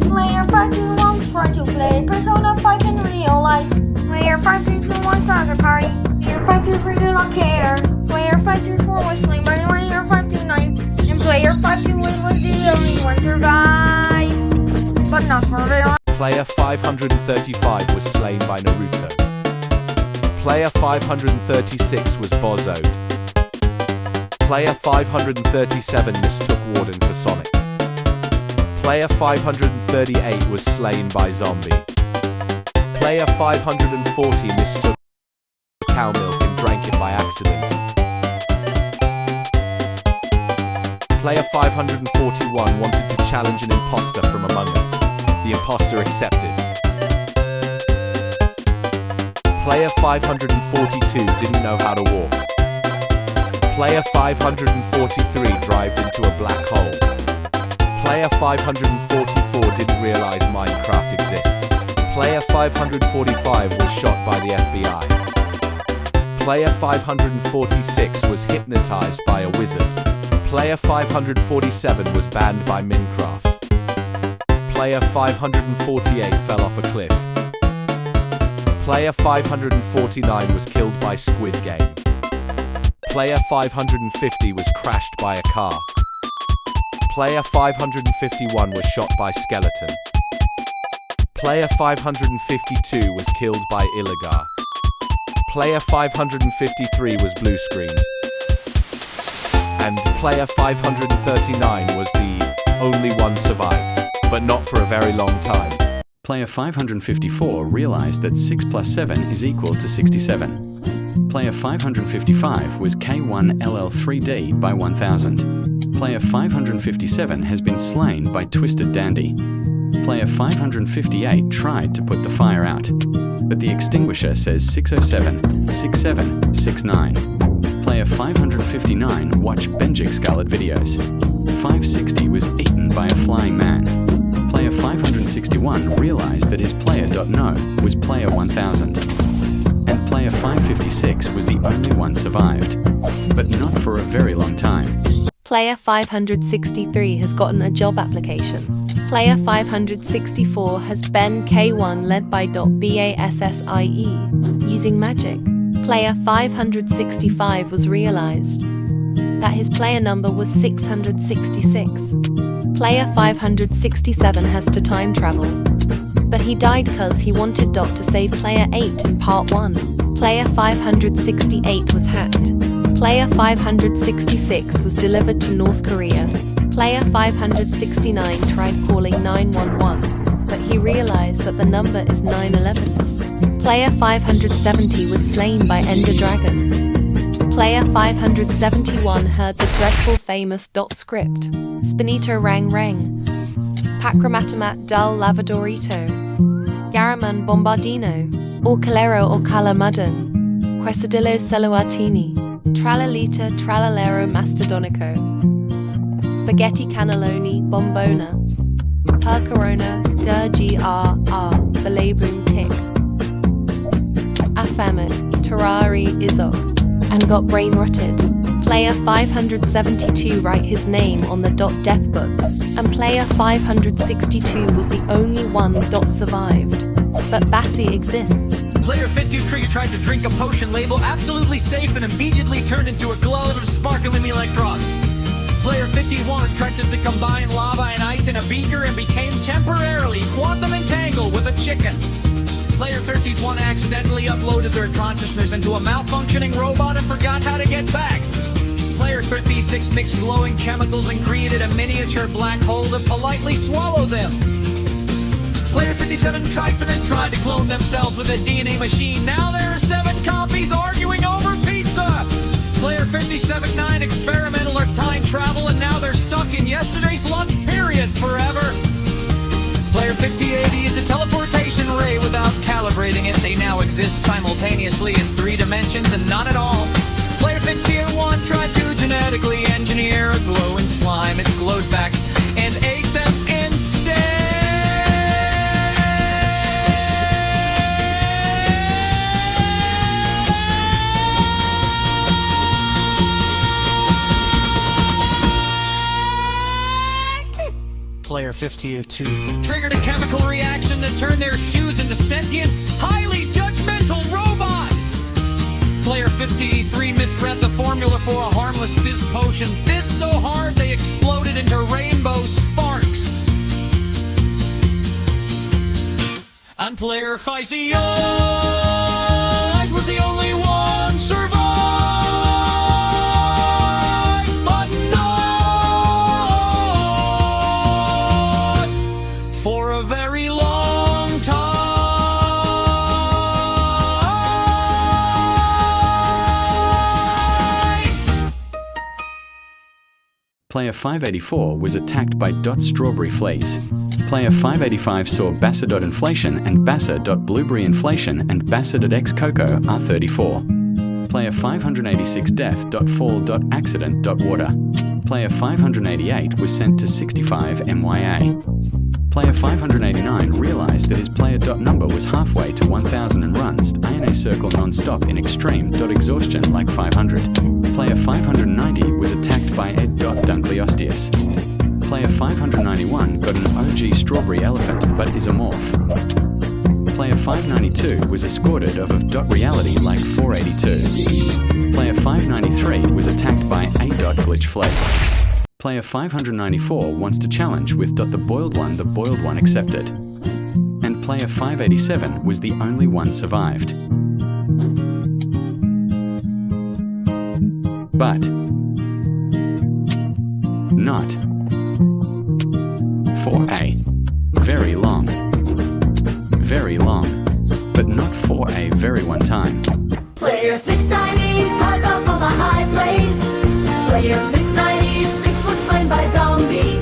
Player 521 tried to play Persona 5 in real life. Player 521 found a party. Player 523 did not care. Player 524 was slain by Player 529. And Player 528 was the only one survived. But not for very long. Player 535 was slain by Naruto. Player 536 was bozoed. Player 537 mistook Warden for Sonic. Player 538 was slain by Zombie. Player 540 mistook cow milk and drank it by accident. Player 541 wanted to challenge an imposter from Among Us. The imposter accepted. Player 542 didn't know how to walk. Player 543 dived into a black hole. Player 544 didn't realize Minecraft exists. Player 545 was shot by the FBI. Player 546 was hypnotized by a wizard. Player 547 was banned by Minecraft. Player 548 fell off a cliff. Player 549 was killed by Squid Game. Player 550 was crashed by a car. Player 551 was shot by Skeleton. Player 552 was killed by Illigar. Player 553 was blue screened. And player 539 was the only one survived, but not for a very long time. Player 554 realized that 6 plus 7 is equal to 67. Player 555 was K1LL3D by 1000. Player 557 has been slain by Twisted Dandy. Player 558 tried to put the fire out, but the extinguisher says 607, 67, 69. Player 559 watched Benjik Scarlet videos. 560 was eaten by a flying man. Player 561 realized that his player.no was player 1000. And player 556 was the only one survived, but not for a very long time. Player 563 has gotten a job application. Player 564 has Ben K1 led by .BASSIE using magic. Player 565 was realized that his player number was 666. Player 567 has to time travel, but he died cause he wanted Doc to save player 8 in part 1. Player 568 was hacked. Player 566 was delivered to North Korea. Player 569 tried calling 911, but he realized that the number is 911's. Player 570 was slain by Ender Dragon. Player 571 heard the dreadful famous dot script. Spinito rang rang. Pacromatomat dal lavadorito. Garaman bombardino. Orcalero or calamadon. Quesadillo celuatini. Tralalita tralalero mastodonico. Spaghetti cannelloni bombona. Percorona grr balabun tick. Afamit terrari izok. And got brain rotted. Player 572 write his name on the death book, and player 562 was the only one survived. But Bassi exists. Player 53 tried to drink a potion label absolutely safe and immediately turned into a globe of sparkling electrons. Player 51 tried to combine lava and ice in a beaker and became temporarily quantum entangled with a chicken. Player 31 accidentally uploaded their consciousness into a malfunctioning robot and forgot how to get back. Player 36 mixed glowing chemicals and created a miniature black hole to politely swallow them. Player 57 tried to clone themselves with a DNA machine. Now there are 7 copies arguing over pizza. Player 57-9 experimental or time travel, and now they're stuck in yesterday's lunch period forever. Player 5080 is a teleportation ray. Without calibrating it, they now exist simultaneously in 3 dimensions and not at all. Player 51 tried to genetically engineer a glowing slime. It glowed back and ate them instead. Player 52 triggered a chemical reaction to turn their shoes into sentient, highly judgmental robots. Player 53 misread the formula for a harmless fizz potion. Fizzed so hard they exploded into rainbow sparks. And player 58 was the only Player 584 was attacked by Strawberry Fleas. Player 585 saw Basser.inflation and Basser.blueberry inflation and Basser.x cocoa R34. Player 586 Death.fall.accident.water. Player 588 was sent to 65 MYA. Player 589 realized that his player number was halfway to 1000 and runs ANA circle non-stop in extreme exhaustion like 500. Player 590 was attacked by Ed.Dunkliosteus. Player 591 got an OG strawberry elephant but is a morph. Player 592 was escorted off of .reality like 482. Player 593 was attacked by A.glitch flake. Player 594 wants to challenge with the boiled one accepted. And player 587 was the only one survived. But not for a very long, but not for a very one time. Player 690 hung up from a high place. Player 696 was slain by zombie.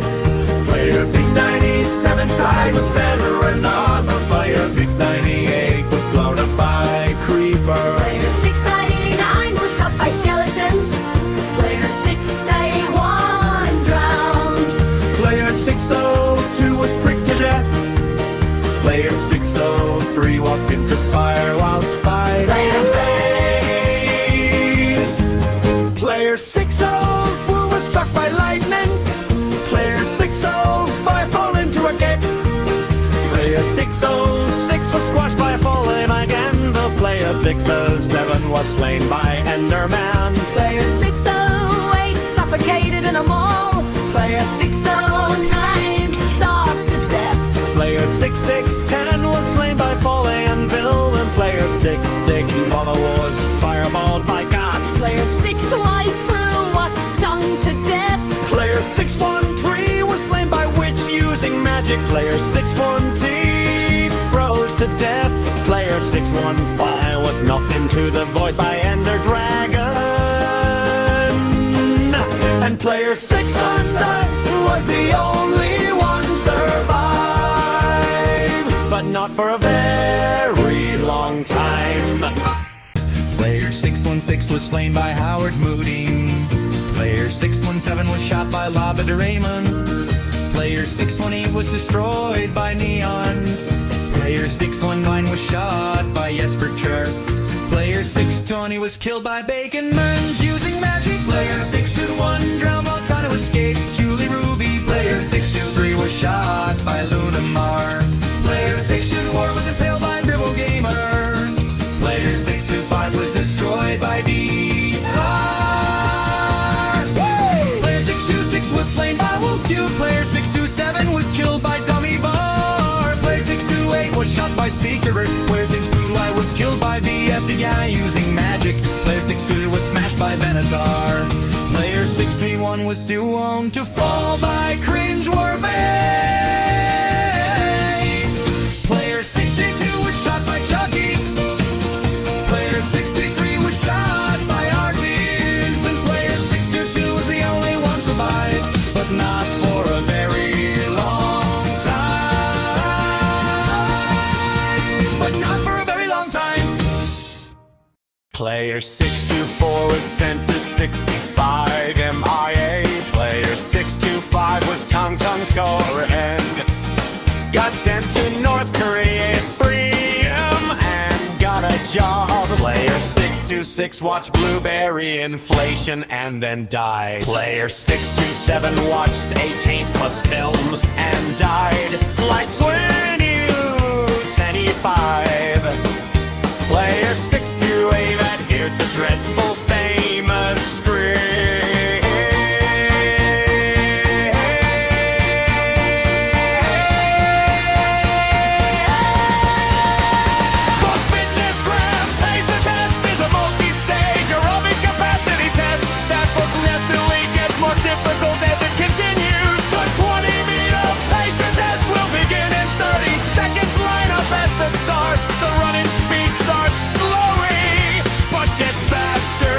Player 697 tried was better enough, but player 698 was blown up by creeper. Player 699 was shot by skeleton. Player 691 drowned. Player 602 was pricked to death. Player 603 walked into fire whilst fighting blaze. Player 604 was struck by lightning. Player 605 fell into a gate. Player 606 was squashed by a falling again. The player 607 was slain by Enderman. Player 608 suffocated in a mall. Player 609 starved to death. Player 6610 was slain by Paul Anvil. And player 6611 was fireballed by gas. Player 612 was stung to death. Player 613 was slain by witch using magic. Player 612 froze to death. Player 615 was knocked into the void by Ender Dragon. And player 600 was the only one survived, but not for a very long time. Player 616 was slain by Howard Moody. Player 617 was shot by Lava Raymond. Player 618 was destroyed by Neon. Player 619 was shot by Jesper Chirp. Player 620 was killed by Bacon Munch using magic. Player 621 drowned while trying to escape Julie Ruby. Player 623 was shot by Lunamar. Player 624 was impaled by Dribble Gamer. Player 625 was destroyed by D-Tar. Player 626 was slain by Wolfdew. Player 627 was killed by Dummy Bar. Player 628 was shot by Speaker. Player 629 was killed by the FBI using magic. Player 622 was smashed by Benatar. Player 631 was doomed to fall by Cringeworthy. Player 62 was shot by Chucky. Player 63 was shot by Arties. And player 622 was the only one survived, but not for a very long time. But not for a very long time. Player 624 was sent to 65 MIA. Player 625 was Tong Tong's core and got sent to North Korea, freedom, and got a job. Player 626 watched blueberry inflation and then died. Player 627 watched 18 plus films and died like 2025. Player 628 adhered the dreadful famous script. For fitness graph, laser test is a multi-stage aerobic capacity test that progressively gets more difficult as it continues. The 20-meter laser test will begin in 30 seconds. Line up at the start. The running speed starts slowly, but gets faster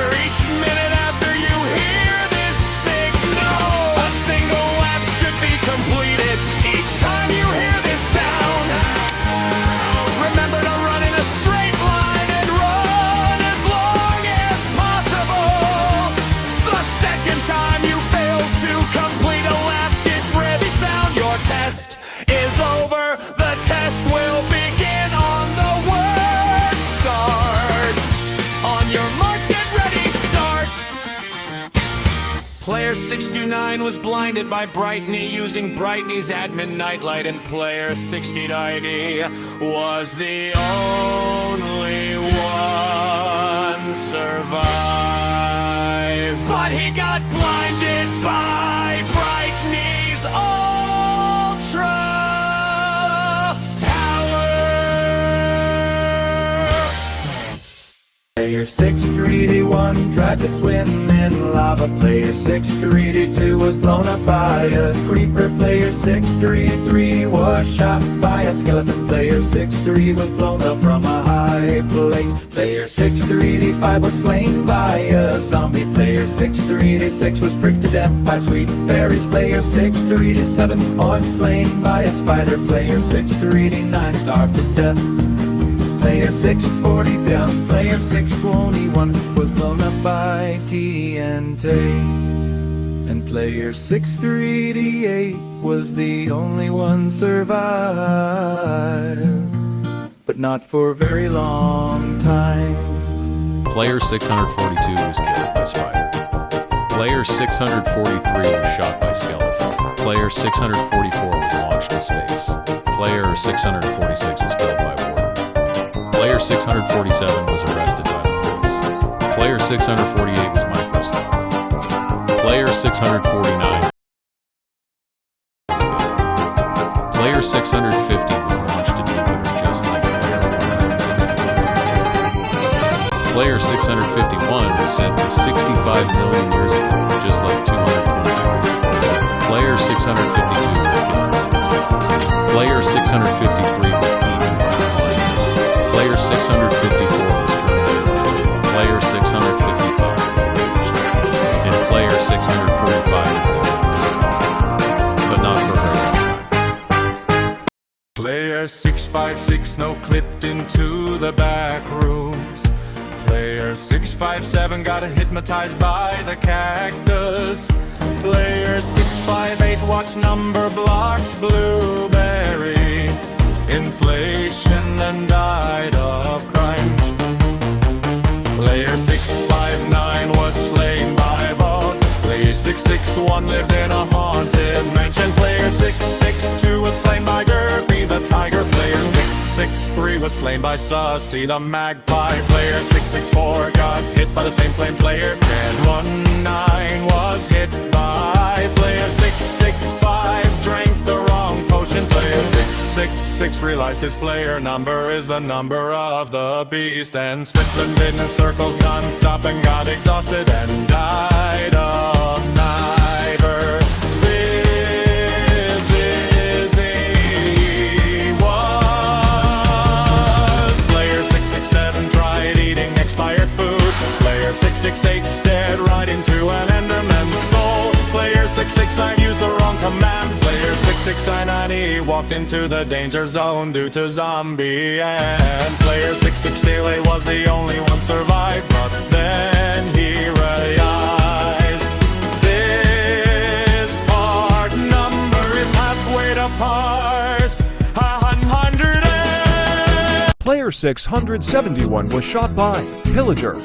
second time you failed to complete a lap. Get ready, sound your test is over. The test will begin on the word start. On your mark, get ready, start. Player 629 was blinded by Brightney using Brightney's admin nightlight, and player 6090 was the only one survived. But he got blinded by Brightney's ultra Player 631 tried to swim in lava. Player 632 was blown up by a creeper. Player 633 was shot by a skeleton. Player 63 was blown up from a high place. Player 635 was slain by a zombie. Player 636 was pricked to death by sweet berries. Player 637 was slain by a spider. Player 639 starved to death. Player 640 down, player 621 was blown up by TNT. And player 638 was the only one survived, but not for a very long time. Player 642 was killed by spider. Player 643 was shot by skeleton. Player 644 was launched to space. Player 646 was killed by warden. Player 647 was arrested by the police. Player 648 was micro-stopped. Player 649 was banned. Player 650 was launched to Jupiter just like Player 150. Player 651 was sent to 65 million years ago, just like 220. Player 652 was killed. Player 653 was eaten by a lion. Player 654 was terminated. Player 655 was damaged. And player 645 was damaged. But not for her. Player 656 no clipped into the back rooms. Player 657 got hypnotized by the cactus. Player 658 watched number blocks blueberry inflation and died of crime. Player 659 was slain by bone. Player 661 lived in a haunted mansion. Player 662 was slain by Derby the tiger. Player 663 was slain by Sussy the magpie. Player 664 got hit by the same plane. Player 1019 was hit by player 665 drank the wrong potion. Player 666 realized his player number is the number of the beast, and Switzerland in circles non-stop and got exhausted and died of night. This is he was. Player 667 tried eating expired food. Player 668 stared right into an Enderman's soul. Player 669 used the wrong command. Player 669 he walked into the danger zone due to zombie. And player 668 was the only one survived, but then he realized this part number is halfway to pars. 100. Player 671 was shot by Pillager.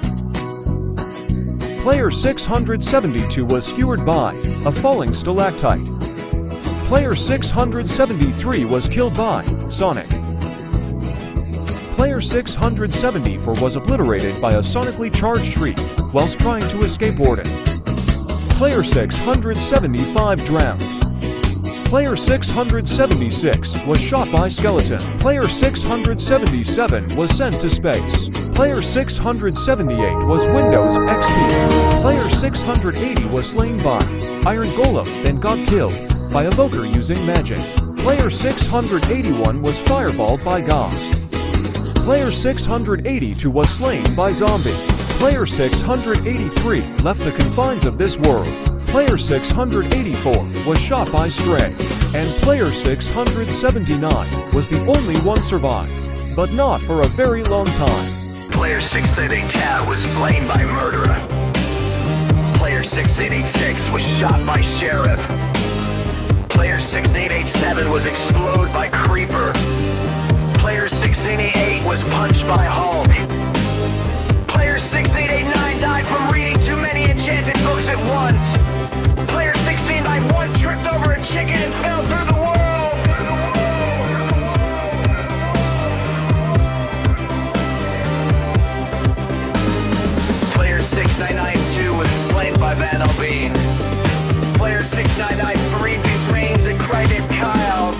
Player 672 was skewered by a falling stalactite. Player 673 was killed by Sonic. Player 674 was obliterated by a sonically charged tree whilst trying to escape warden. Player 675 drowned. Player 676 was shot by skeleton. Player 677 was sent to space. Player 678 was Windows XP. Player 680 was slain by Iron Golem, then got killed by Evoker using magic. Player 681 was fireballed by Ghost. Player 682 was slain by Zombie. Player 683 left the confines of this world. Player 684 was shot by Stray. And player 679 was the only one survived, but not for a very long time. Player 688 Cat was slain by Murderer. Player 686 was shot by Sheriff. Player 6887 was exploded by Creeper. Player 6888 was punched by Hulk. Player 6889 died from reading too many enchanted books at once. Player 1691 tripped over a chicken and fell through the world. Player 6992 was slain by Van Albine. Player 6993 betrayed and cried at Kyle.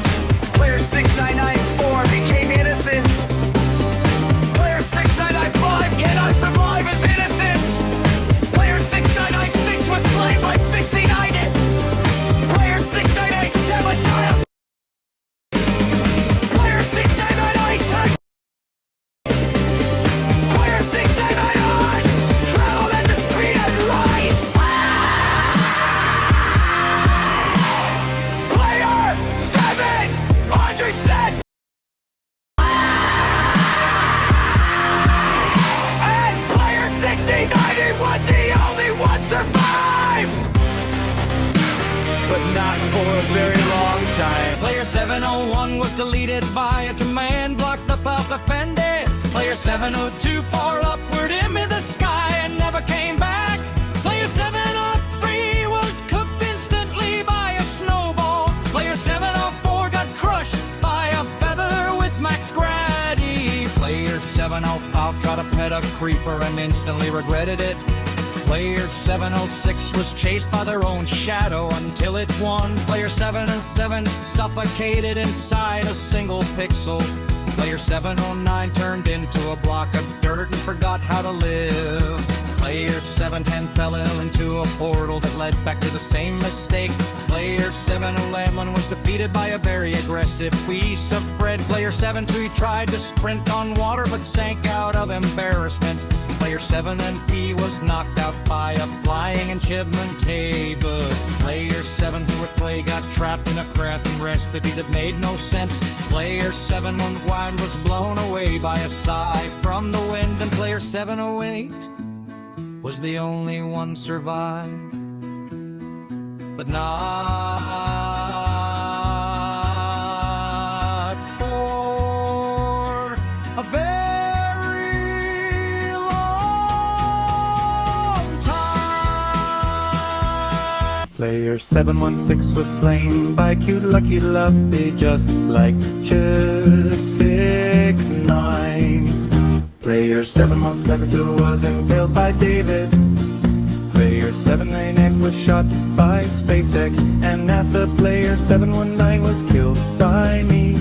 Player 6994 became innocent. Player 6995 cannot survive his innocence. Player 6996 was slain by 69. Player 6987 died. Player 6998 turned. Player 6999 traveled at the speed of light. Player 700 said. And player 69 was the only one survived. But not for a very long time. Player 701 was deleted by a command block the file defended. Player 702 far upward into the sky and never came back. Player 703 was cooked instantly by a snowball. Player 704 got crushed by a feather with max gravity. Player 705 tried to pet a creeper and instantly regretted it. Player 706 was chased by their own shadow until it won. Player 707 suffocated inside a single pixel. Player 709 turned into a block of dirt and forgot how to live. Player 710 fell into a portal that led back to the same mistake. Player 711 was defeated by a very aggressive piece of bread. Player 72 tried to sprint on water but sank out of embarrassment. Player 7 and P was knocked out by a flying enchantment table. Player 7 who would play got trapped in a crafting recipe that made no sense. Player 711 was blown away by a sigh from the wind, and player 708 was the only one survived. But not for a very long time. Player 716 was slain by cute lucky lovely, just like Chip 69. Player 717 was impaled by David. Player 798 was shot by SpaceX, and NASA. Player 719 was killed by me.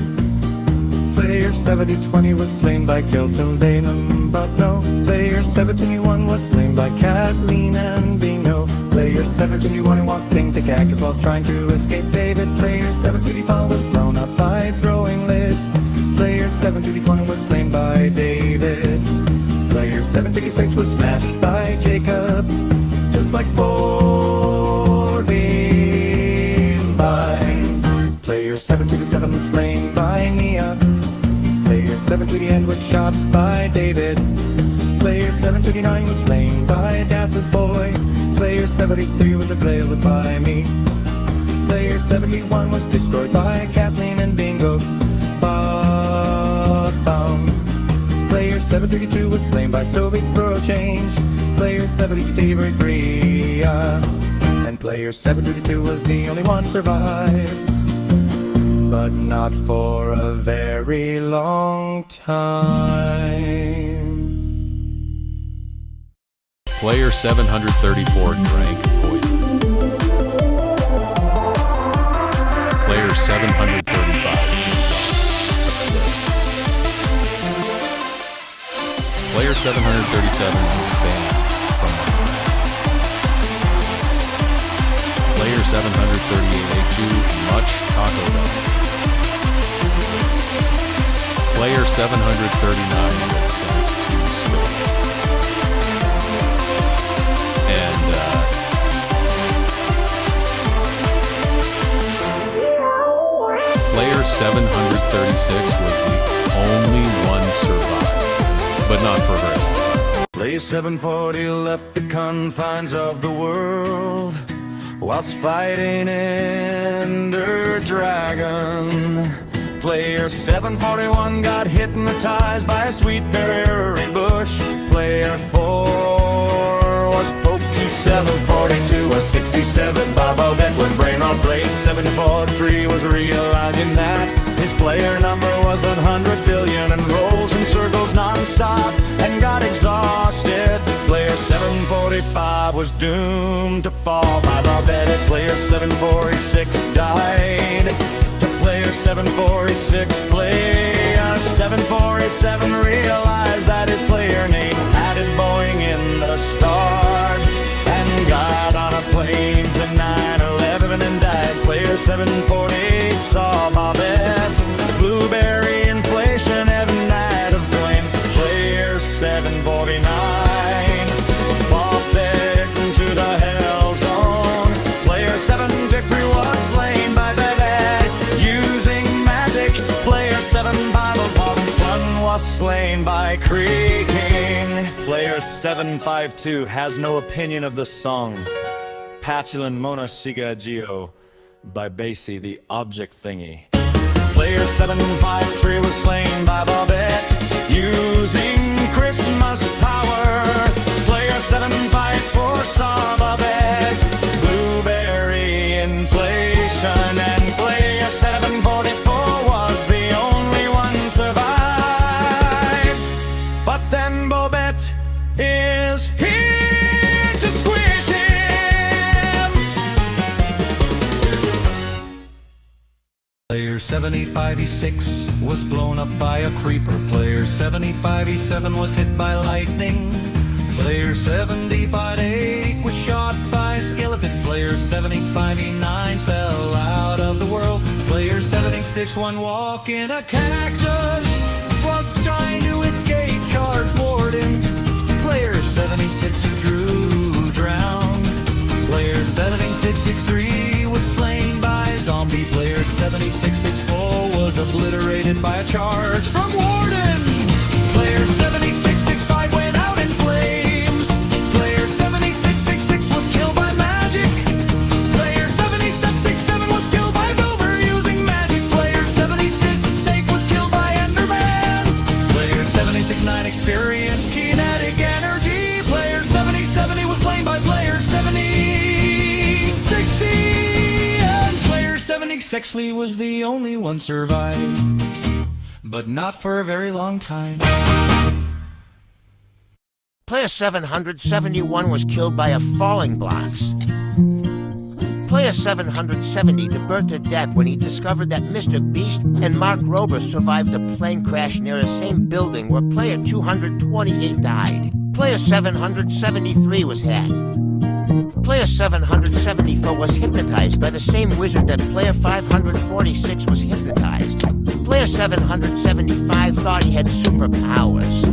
Player 7020 was slain by Kelton Danum, but no. Player 721 was slain by Kathleen and Bino. Player 721 walked into Cactus whilst trying to escape David. Player 725 was blown up by throwing lids. Player 721 was slain by David. Player 736 was smashed by Jacob, just like 4 being by. Player 727 was slain by Nia. Player 728 was shot by David. Player 729 was slain by Das's boy. Player 73 was impaled by me. Player 71 was destroyed by Kathleen and Bingo. But found. Player 732 was slain by Soviet throw change. Player 73 and player 732 was the only one survived. But not for a very long time. Player 734 drank poison. Player 735 jumped off a cliff. Player 737 was banned from the map. Player 738 ate too much Taco Bell. Player 739 was sent to space. And, Player 736 was the only one survived, but not for very long. Player 740 left the confines of the world. whilst fighting Ender Dragon. Player 741 got hypnotized by a sweet berry bush. Player 4 was poked to 742, a 67 Bobo bent with brain on plate. 743 was realizing that his player number was 100 billion and rolls in circles non-stop and got exhausted. Player 745 was doomed to fall by the bed. Player 746 died. Player 746, player 747 realized that his player name added Boeing in the start and got on a plane to 9/11 and died. Player 748 saw Bobette, blueberry inflation every night of Glint. Player 749 Bobette into the hell zone. Player 753 was slain by was slain by creaking. Player 752 has no opinion of the song Patulin Mona Siga Geo by Basie the Object Thingy. Player 753 was slain by Bobette using Christmas power. Player 754 saw Bobette, blueberry inflation, and player 744 was the only one survived. But then Bobette is here to squish him. Player 75E6 was blown up by a creeper. Player 75E7 was hit by lightning. Player 75E8 was shot by a skeleton. Player 75E9 fell out of the world. Player 76 one walk in a cactus whilst trying to escape charge warden. Player 76 Drew drowned. Player 7663 was slain by a zombie. Player 7664 was obliterated by a charge from warden. Player 7665 went out in flames. Player 7666 was killed by magic. Player 7667 was killed by Dover using magic. Player 7668 was killed by Enderman. Player 769 experienced kinetic energy. Player 7070 was slain by player 7060. And player 7060 was the only one survived, but not for a very long time. Player 771 was killed by a falling blocks. Player 770 deburred to death when he discovered that Mr. Beast and Mark Rober survived a plane crash near the same building where player 228 died. Player 773 was hacked. Player 774 was hypnotized by the same wizard that player 546 was hypnotized. Player 775 thought he had superpowers.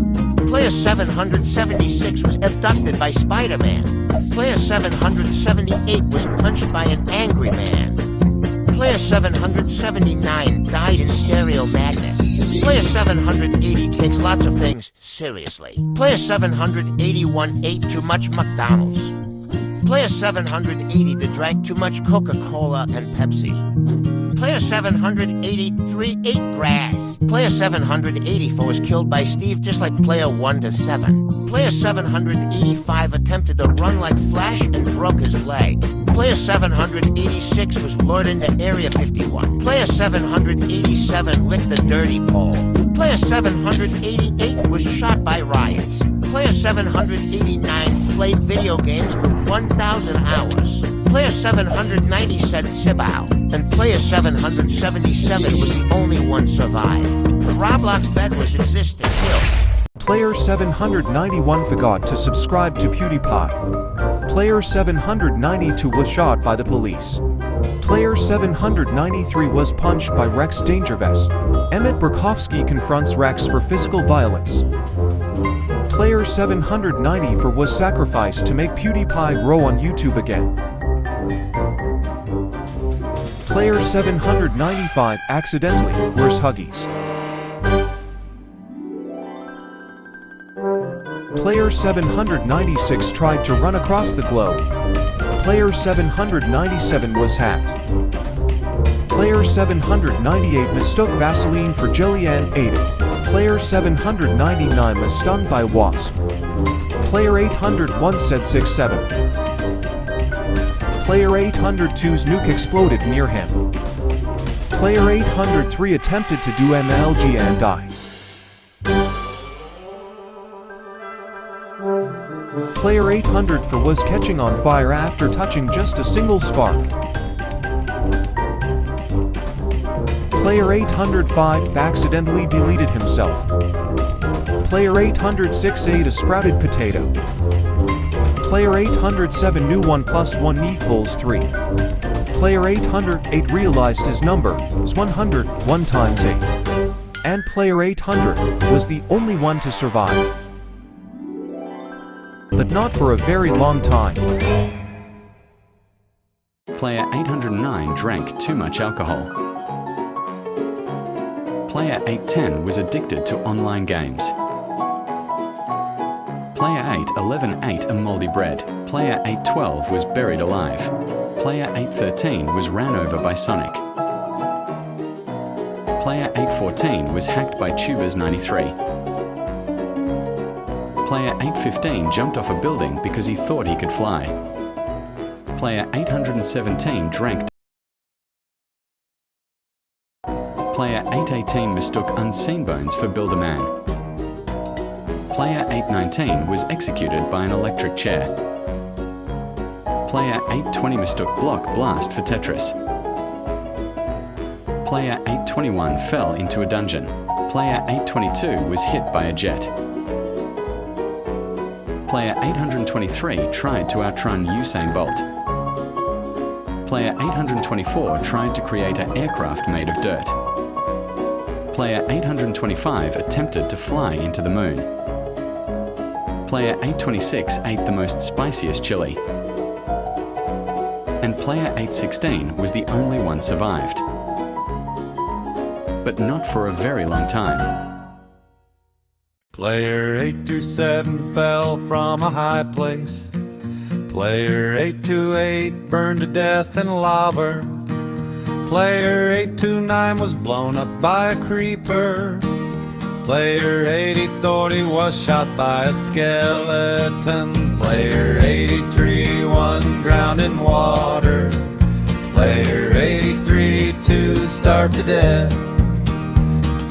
Player 776 was abducted by Spider-Man. Player 778 was punched by an angry man. Player 779 died in stereo madness. Player 780 takes lots of things seriously. Player 781 ate too much McDonald's. Player 780 drank too much Coca-Cola and Pepsi. Player 783 ate grass. Player 784 was killed by Steve just like player 1 to 7. Player 785 attempted to run like Flash and broke his leg. Player 786 was lured into Area 51. Player 787 licked the dirty pole. Player 788 was shot by riots. Player 789 played video games for 1,000 hours. Player 790 said Sibao, and player 777 was the only one survived. The Roblox bed was exist to kill. Player 791 forgot to subscribe to PewDiePie. Player 792 was shot by the police. Player 793 was punched by Rex Dangervest. Emmett Burkowski confronts Rex for physical violence. Player 794 was sacrificed to make PewDiePie grow on YouTube again. Player 795 accidentally wears Huggies. Player 796 tried to run across the globe. Player 797 was hacked. Player 798 mistook Vaseline for Jillian 80. Player 799 was stung by wasp. Player 801 said 6-7. Player 802's nuke exploded near him. Player 803 attempted to do MLG and died. Player 804 was catching on fire after touching just a single spark. Player 805 accidentally deleted himself. Player 806 ate a sprouted potato. Player 807 knew 1 + 1 equals 3. Player 808 realized his number was 100, 1 times 8. And player 800 was the only one to survive. But not for a very long time. Player 809 drank too much alcohol. Player 810 was addicted to online games. Player 811 ate a moldy bread. Player 812 was buried alive. Player 813 was ran over by Sonic. Player 814 was hacked by Tubers93. Player 815 jumped off a building because he thought he could fly. Player 817 drank. Player 818 mistook unseen bones for Build-A-Man. Player 819 was executed by an electric chair. Player 820 mistook Block Blast for Tetris. Player 821 fell into a dungeon. Player 822 was hit by a jet. Player 823 tried to outrun Usain Bolt. Player 824 tried to create an aircraft made of dirt. Player 825 attempted to fly into the moon. Player 826 ate the most spiciest chili. And player 816 was the only one survived. But not for a very long time. Player 827 fell from a high place. Player 828 burned to death in lava. Player 829 was blown up by a creeper. Player 830 was shot by a skeleton. Player 831 drowned in water. Player 832 starved to death.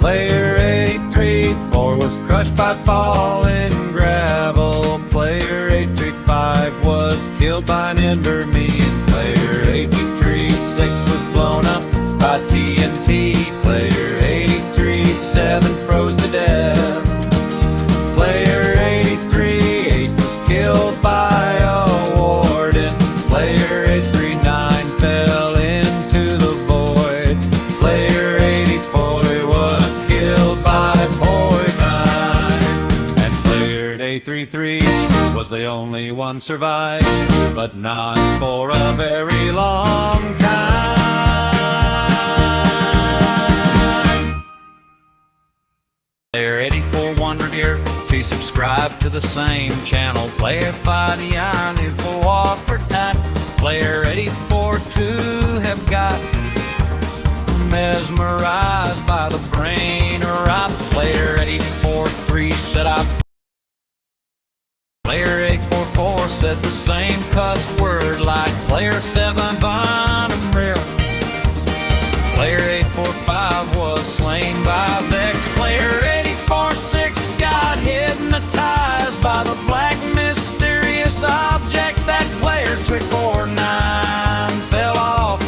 Player 834 was crushed by falling gravel. Player 835 was killed by an ember mean. Player 836 was blown up by TNT. Player 837 froze to death. Player 838 was killed by a warden. Player 839 fell into the void. Player 840 was killed by poison. And player 833 was the only one survived, but not for a very long time. Player 84 wondered here to subscribe to the same channel. Player 5 the iron for war for time. Player 84 too have got mesmerized by the brain rot. Player 84-3 said I. Player 844 said the same cuss word like player 7 Von Real. Player 845 was slain by Vex. Player 846 got hypnotized by the black mysterious object. That player 249 fell off.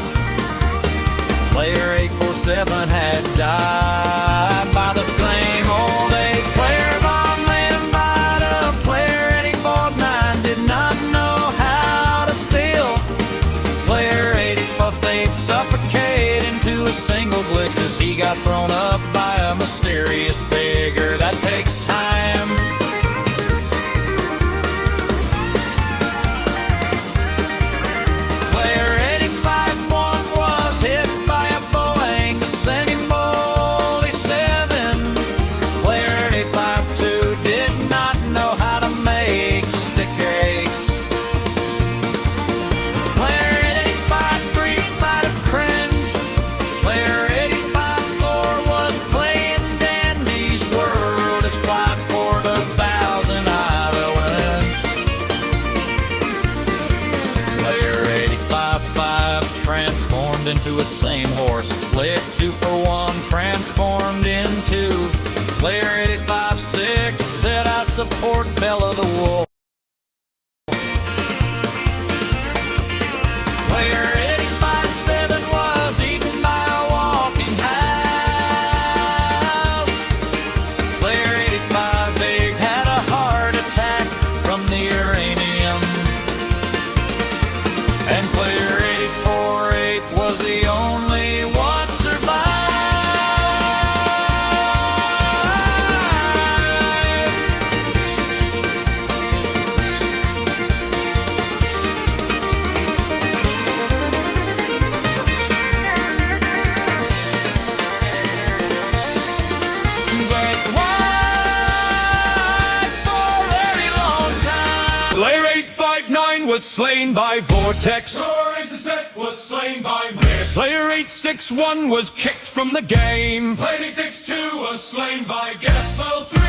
Player 847 had died by the same old age. Player Von Lambada, player 849 did not know how to steal. Player 848 suffocated into a single glitch cause he got thrown up by a mysterious figure. That takes time. Player 851 was hit by a Boeing descending Molly 7. Player 852 did not know how to make stick eggs. into a same horse. Player 2 for 1 transformed into. Player 85-6 said I support Bella the Wolf. Player 85-7 was eaten by a walking house. Player 85-8 had a heart attack from the uranium. And player 84-8 was the only one survived. That's why for a very long time player 859 was slain by Vortex. Was slain by Mid. Player 861 was kicked from the game. Player 862 was slain by Gaspel 3.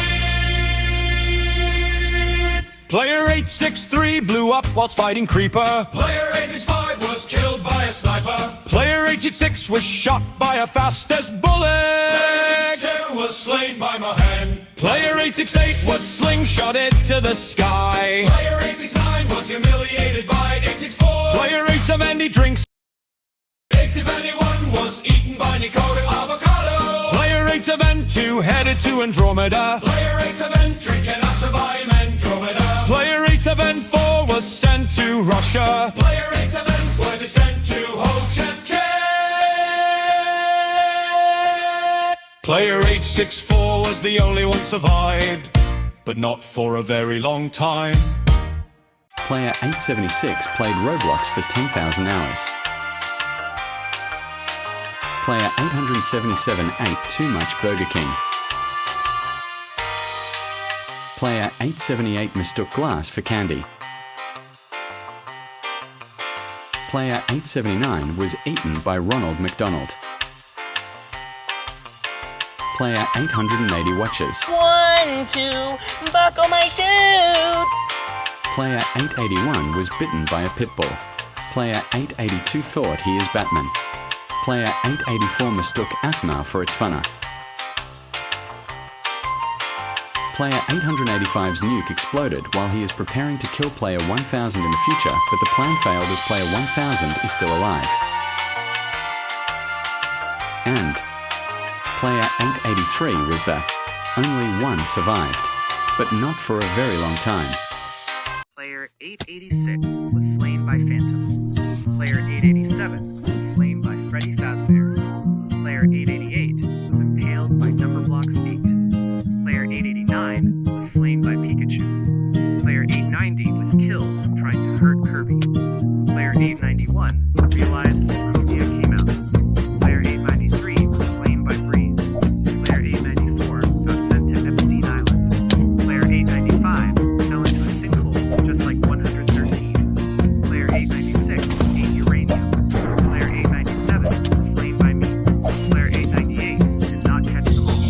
Player 863 blew up whilst fighting Creeper. Player 865 was killed by a sniper. Player 886 was shot by a fastest bullet. Player 862 was slain by Mohan. Player 868 was slingshotted to the sky. Player 869 was humiliated by 864. Player 870 drinks. 871 was eaten by Nicota Avocado. Player 872 headed to Andromeda. Player 873 cannot survive Andromeda. Player 874 was sent to Russia. Player 874 was sent to Ho Chi Minh. Player 864 was the only one survived, but not for a very long time. Player 876 played Roblox for 10,000 hours. Player 877 ate too much Burger King. Player 878 mistook glass for candy. Player 879 was eaten by Ronald McDonald. Player 880 watches. 1, 2, buckle my shoe. Player 881 was bitten by a pit bull. Player 882 thought he is Batman. Player 884 mistook AFMA for its funner. Player 885's nuke exploded while he is preparing to kill Player 1000 in the future, but the plan failed as Player 1000 is still alive. And Player 883 was the only one survived, but not for a very long time. Player 886 was slain by Phantom. Player 887 was slain by Freddy Fazbear. Player 888 was impaled by Numberblocks 8. Player 889 was slain by Pikachu. Player 890 was killed trying to hurt Kirby. Player 891 realized that Copia came out. Player 893 was slain by Breeze. Player 894 got sent to Epstein Island. Player 895 fell into a sinkhole just like 113. Player 896 ate uranium. Player 897 was slain by me. Player 898 did not catch the hole.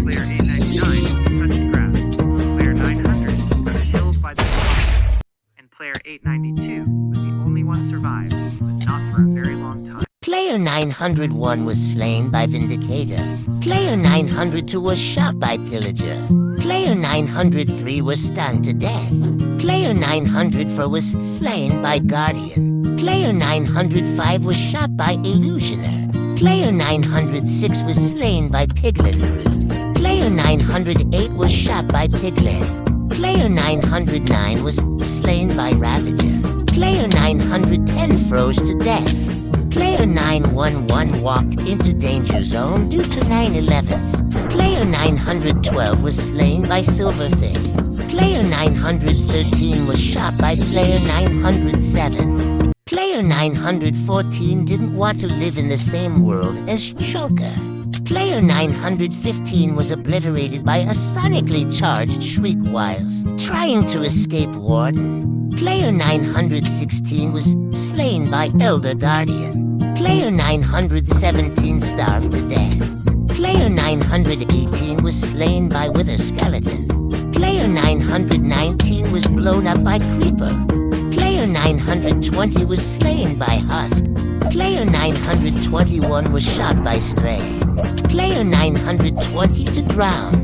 Player 899 touched grass. Player 900 got killed by the swamp. And player 892 was the only one survived, but not for a very long time. Player 901 was slain by Vindicator. Player 902 was shot by Pillager. Player 903 was stung to death. Player 904 was slain by Guardian. Player 905 was shot by Illusioner. Player 906 was slain by Piglet Brood. Player 908 was shot by Piglet. Player 909 was slain by Ravager. Player 910 froze to death. Player 911 walked into danger zone due to 9/11s. Player 912 was slain by Silverfish. Player 913 was shot by Player 907. Player 914 didn't want to live in the same world as Choker. Player 915 was obliterated by a sonically charged shriek whilst trying to escape Warden. Player 916 was slain by Elder Guardian. Player 917 starved to death. Player 918 was slain by Wither Skeleton. Player 919 was blown up by Creeper. Player 920 was slain by Husk. Player 921 was shot by stray. Player 920 to drown.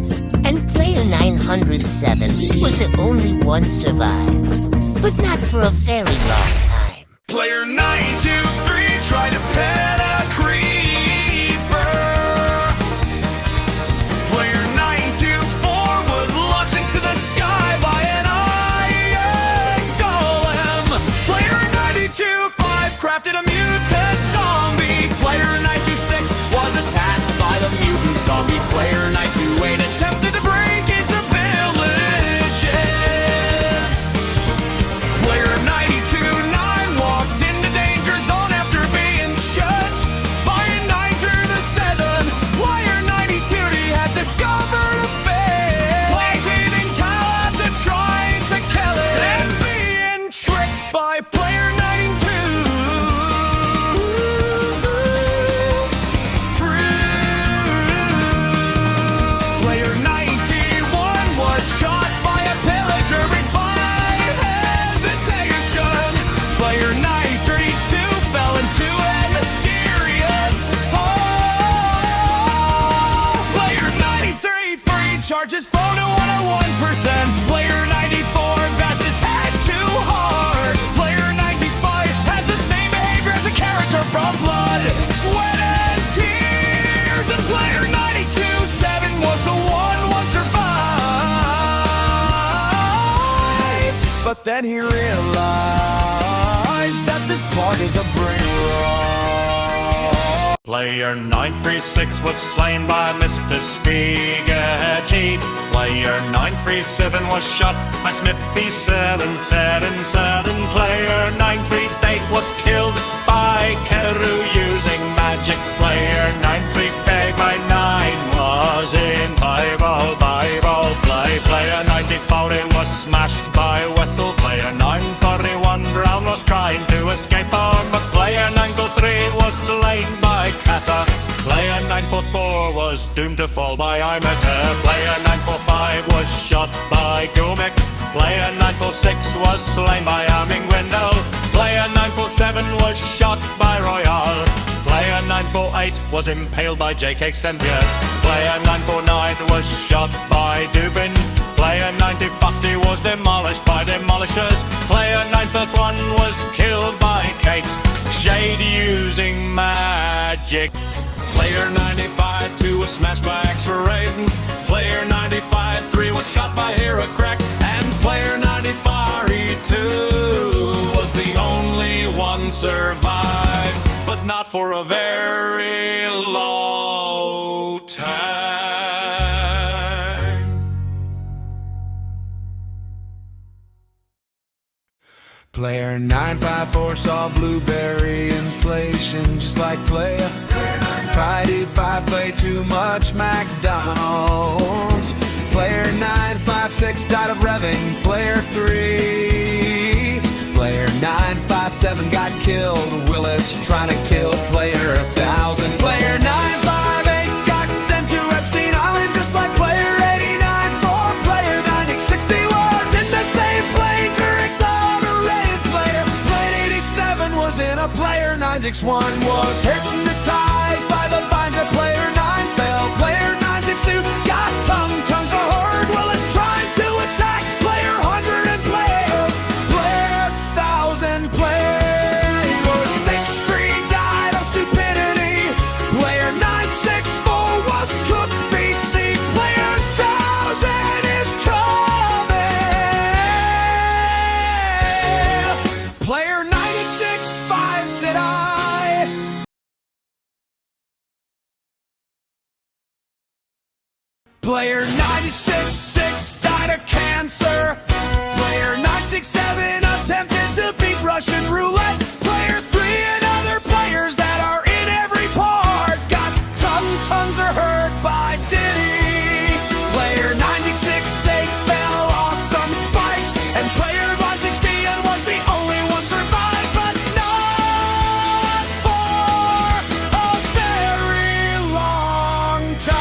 And player 907 was the only one survived. But not for a very long time. Player 923 tried to pet a creeper. Player 924 was launched into the sky by an iron golem. Player 925 crafted a mutant zombie. Player 926 was attacked by the mutant zombie. Player 928 attempted to break into villages. Player 929 walked into danger zone after being shot by a 927. Player 930 had discovered a fish. Cheating Kyle after trying to kill it and being tricked by player 92. Player 91 was shot by a pillager by hesitation. Player 932 fell into a mysterious hole. Player 933 charges phone to 101%. Player 94 bashed his head too hard. Player 95 has the same behavior as a character from Blood, Sweat, and Tears. And player 92-7 was the one survived. But then he realized that this part is a brain rot. Player 936 was slain by Mr. Spaghetti. Player 937 was shot by Smithy 777. Player 938 was killed by Keru using magic. Player 938 by 9 was in Bible play. Player 940 was smashed by Wessel. Player 941 drowned was trying to escape on, but player 943 was slain by Kata. Player 944 was doomed to fall by Imiter. Player 945 was shot by Gumek. Player 946 was slain by arming window. Player 947 was shot by Royale. Player 948 was impaled by J.K. Sentient. Player 949 was shot by Dubin. Player 950 was demolished by Demolishers. Player 951 was killed by Kate Shade using magic. Player 95-2 was smashed by X-Raiden. Player 95-3 was shot by Heracrack. And player 95-2 was the only one survived, but not for a very long time. Player 954 saw blueberry inflation, just like player 955 played too much McDonald's. Player 956 died of revving. Player 3. Player 957 got killed. Willis trying to kill player 1000. Player 958 got sent to Epstein Island, just like player 89. For player 960 was in the same plane during the raid. Player 87 was in a player 961 was hypnotized by the vines of player 9 fell. Player 962 got tongue so hard. Willis trying to attack player 100 and player 1000. Player 63 died of stupidity. Player 964 was cooked BC. Player 1000 is coming. Player 96-5 said I. Player 96-6 died of cancer. Player 967 attempted to beat Russian roulette. Player 3 and other players that are in every part got tongues are hurt by Diddy. Player 96-8 fell off some spikes, and player 160 was the only one survived, but not for a very long time.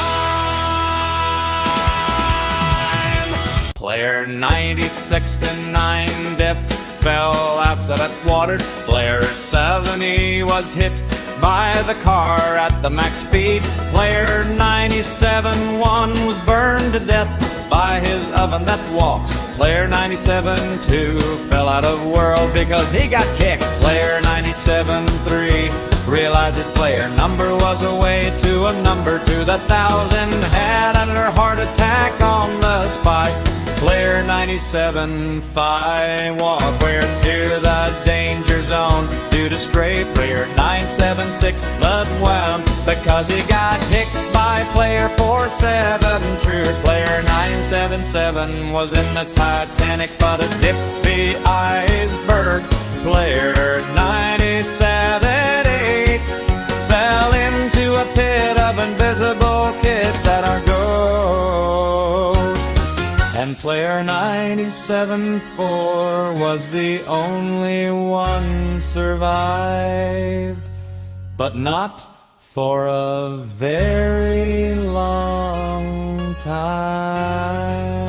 Player 96 to 9 death fell outside that water. Player 70 was hit by the car at the max speed. Player 97-1 was burned to death by his oven that walks. Player 97-2 fell out of world because he got kicked. Player 97-3 realized his player number was away to a number to the 1,000. Had another heart attack on the spot. Player 97-5 walked clear to the danger zone due to stray. Player 976 blood wound because he got kicked by player 472. Player 977 was in the Titanic but a dippy iceberg. Player 978 fell into a pit of invisible kids that are ghosts. And player 97-4 was the only one survived, but not for a very long time.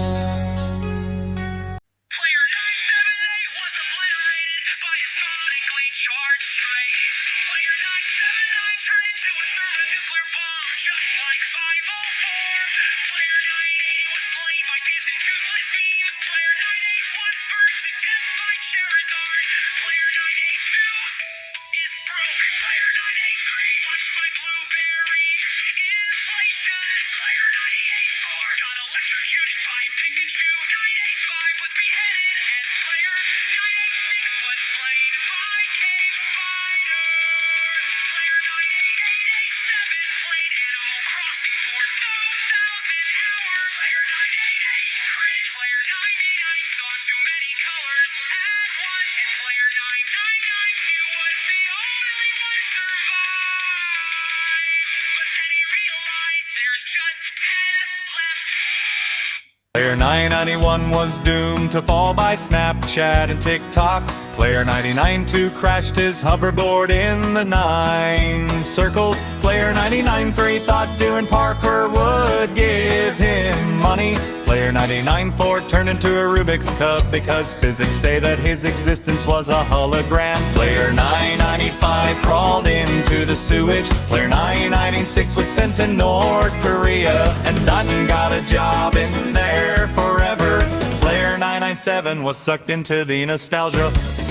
Player 991 was doomed to fall by Snapchat and TikTok. Player 99-2 crashed his hoverboard in the 9 circles. Player 99-3 thought doing parkour would give him money. Player 99-4 turned into a Rubik's Cube because physics say that his existence was a hologram. Player 995 crawled into the sewage. Player 996 was sent to North Korea and done got a job in there forever. Player 997 was sucked into the nostalgia.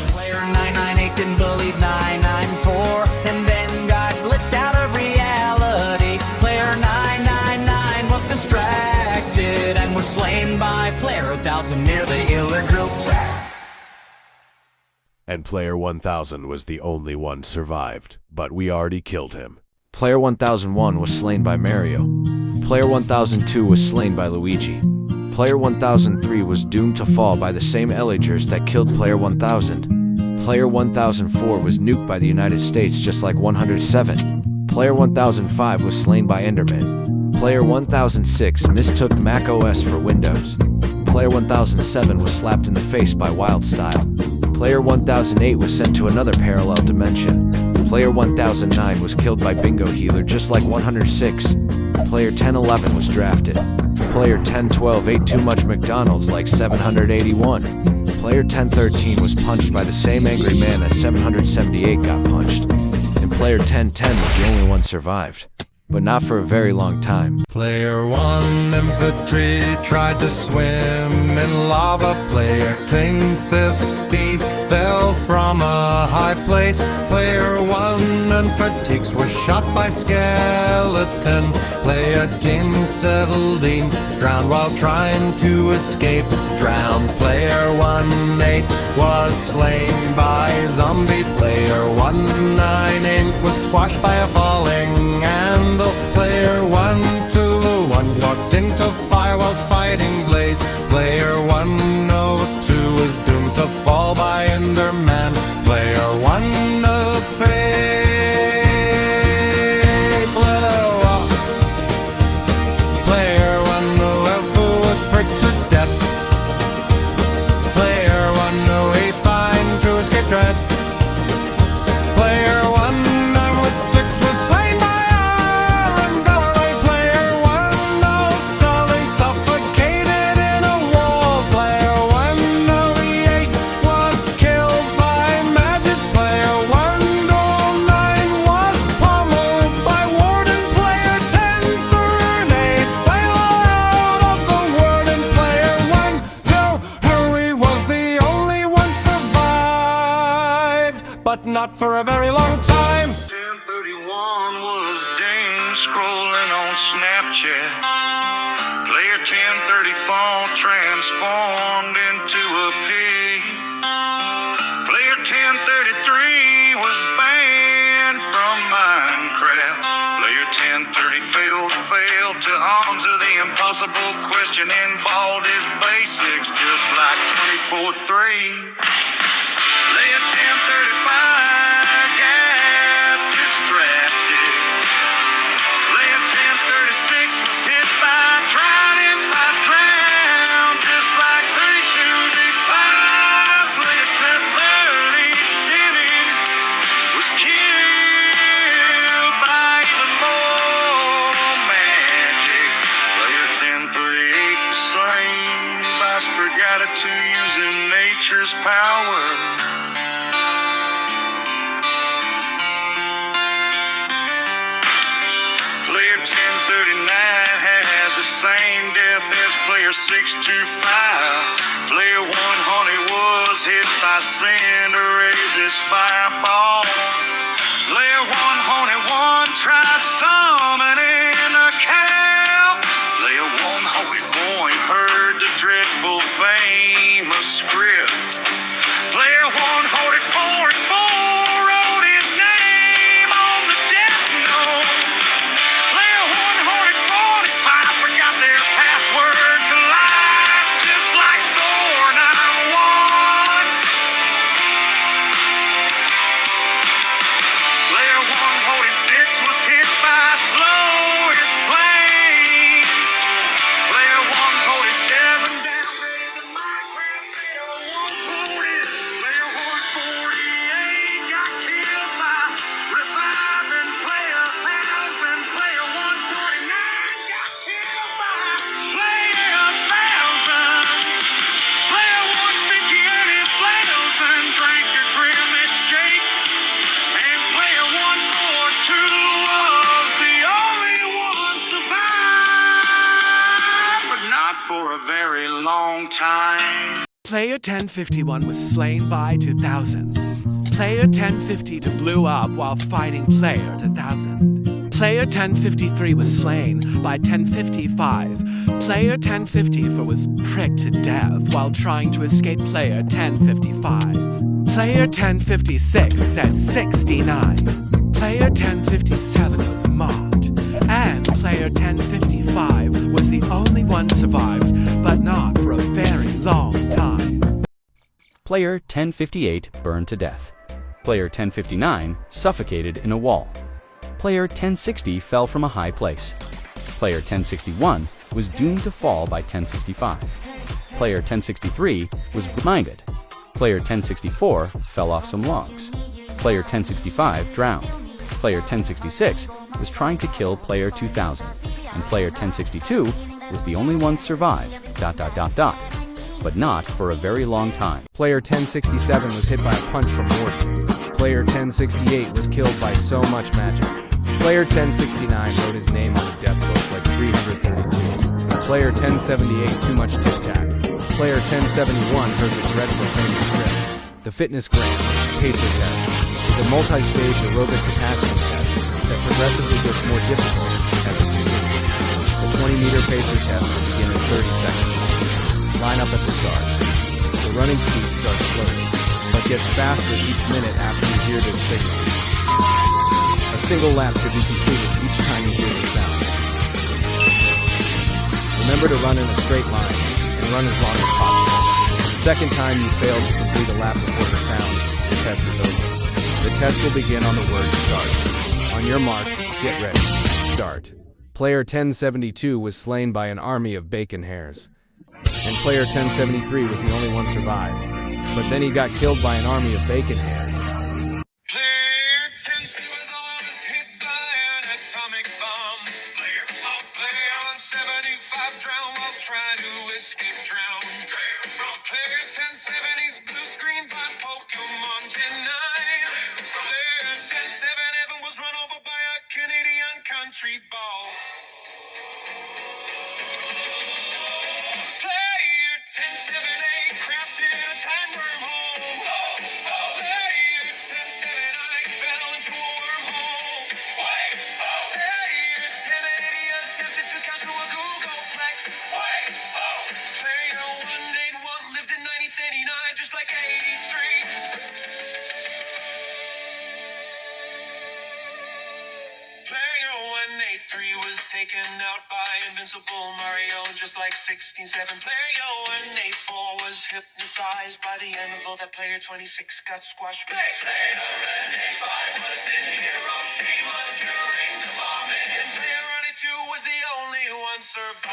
Player 998 didn't believe 994 and then got glitched out of reality. Player 999 was distracted and was slain by player 1000 near the Iller group. And player 1000 was the only one survived, but we already killed him. Player 1001 was slain by Mario. Player 1002 was slain by Luigi. Player 1003 was doomed to fall by the same Elligers that killed Player 1000. Player 1004 was nuked by the United States just like 107. Player 1005 was slain by Enderman. Player 1006 mistook Mac OS for Windows. Player 1007 was slapped in the face by Wildstyle. Player 1008 was sent to another parallel dimension. Player 1009 was killed by Bingo Healer just like 106. Player 1011 was drafted. Player 1012 ate too much McDonald's like 781. Player 1013 was punched by the same angry man that 778 got punched. And player 1010 was the only one survived, but not for a very long time. Player 1 infantry tried to swim in lava. Player 1015 fell from a high place. Player 1 and fatigues was shot by skeleton. Player 1017 drowned while trying to escape. Drowned. Player 18 was slain by zombie. Player 198 was squashed by a falling anvil. Player 121 walked into fire while fighting Blaze. Player 102 was doomed to fall by Enderman. Player 103 blew up. Player 112 was pricked to death. Player 108 fined to escape dread. Player 196 was for a very long time. 1031 was Dane scrolling on Snapchat. Player 1034 transformed into a pig. Player 1033 was banned from Minecraft. Player 1030 failed to answer the impossible question in bald his basics, just like 24-3. Player 1035 got distracted. Player 1036 was hit by trident by drown, just like 32D5. Player 1037 was killed by even more magic. Player 1038 was slain by Spaghetti using nature's power. Player 1039 had the same death as player 625. Player 1 Honey was hit by Cinderella's fireball. Player 1 Honey 1 tried summoning a cow. Player 1 Honey Boy heard the dreadful famous script. Player 1 Honey 44 wrote his name on the death note. Player 145 forgot their password to life, just like Thor 901. Player 146 was hit by slowest plane. Player 147 downgraded to Minecraft. Player 148 got killed by reviving player 1000. Player 149 got killed by player 1000. Player 158 hit flails and drank a Grimace shake. And player 142 was the only one survived, but not for a very long time. Player 1051 was slain by 2000. Player 1052 blew up while fighting player 2000. Player 1053 was slain by 1055. Player 1054 was pricked to death while trying to escape player 1055. Player 1056 said 69. Player 1057 was mocked. And player 1055 was the only one survived, but not for a very long time. Player 1058 burned to death. Player 1059 suffocated in a wall. Player 1060 fell from a high place. Player 1061 was doomed to fall by 1065. Player 1063 was blinded. Player 1064 fell off some logs. Player 1065 drowned. Player 1066 was trying to kill player 2000. And player 1062 was the only one survived, ... but not for a very long time. Player 1067 was hit by a punch from Morty. Player 1068 was killed by so much magic. Player 1069 wrote his name on a death book like 332. Player 1078 too much tic-tac. Player 1071 heard the dreadful famous script. The Fitness Gram Pacer Test is a multi-stage aerobic capacity test that progressively gets more difficult as it continues. The 20-meter pacer test will begin in 30 seconds. Line up at the start. The running speed starts slowly, but gets faster each minute after you hear this signal. A single lap should be completed each time you hear the sound. Remember to run in a straight line and run as long as possible. The second time you fail to complete a lap before the sound, the test is over. The test will begin on the word start. On your mark, get ready. Start. Player 1072 was slain by an army of bacon hares. And player 1073 was the only one survived. But then he got killed by an army of bacon hares. Player 10 was hit by an atomic bomb. Player 75 drowned while trying to escape drown. Player 1070's blue screen by Pokemon Gen 9. Player 1077 was run over by a Canadian country ball. Player 1078 crafted a time wormhole. Player 1079 when A3 was taken out by Invincible Mario, just like 16-7 player Yo, when A4 was hypnotized by the anvil, that player 26 got squashed. Player and A5 was in Hiroshima during the bombing, and player 2 was the only one survived.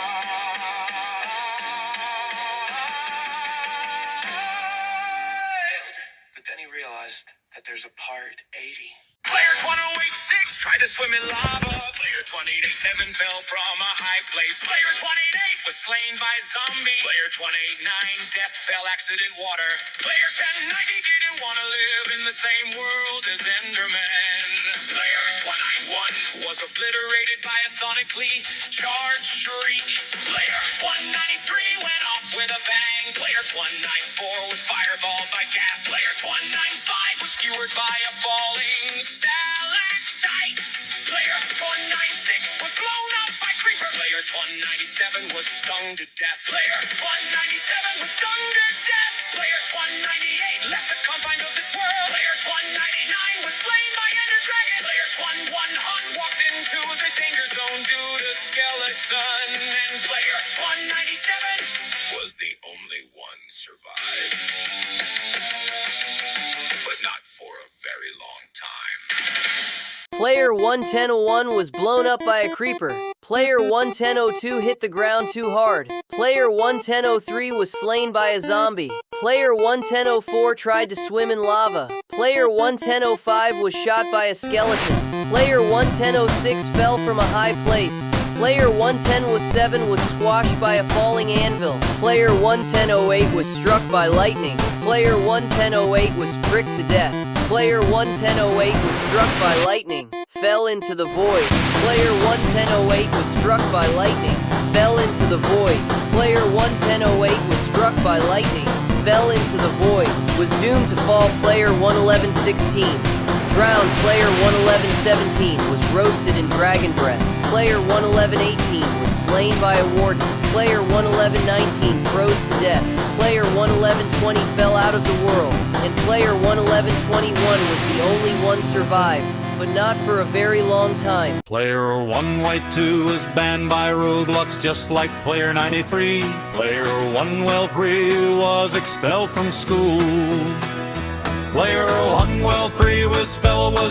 But then he realized that there's a part 80. Player 1086 tried to swim in lava. Player 287 fell from a high place. Player 288 was slain by zombie. Player 289 death fell accident water. Player 1090 didn't want to live in the same world as Enderman. Player 191 was obliterated by a sonically charged shriek. Player 193 went off with a bang. Player 194 was fireballed by gas. Player 195 was skewered by a falling stalactite. Player 196 was blown up by creeper. Player 197 was stung to death. Player 197 was stung to death. Player 198 left the confines of this world. Player 199 was slain by Ender Dragon. Player 100 walked into the danger zone due to skeleton. And player 197 was the only one survived. But not for a very long time. Player 11001 was blown up by a creeper. Player 11002 hit the ground too hard. Player 11003 was slain by a zombie. Player 11004 tried to swim in lava. Player 11005 was shot by a skeleton. Player 11006 fell from a high place. Player 11007 was squashed by a falling anvil. Player 11008 was struck by lightning. Player 11008 was pricked to death. Player 11008 was struck by lightning, fell into the void. Player 11008 was struck by lightning, fell into the void. Player 11008 was struck by lightning, fell into the void, was doomed to fall. Player 11116 drowned. Player 11117 was roasted in dragon breath. Player 11118 was slain by a warden. Player 11119 froze to death. Player 11120 fell out of the world. And player 11121 was the only one survived, but not for a very long time. Player 1 White 2 was banned by Roblox just like player 93. Player 1 Well 3 was expelled from school. Player 1 Well 3 was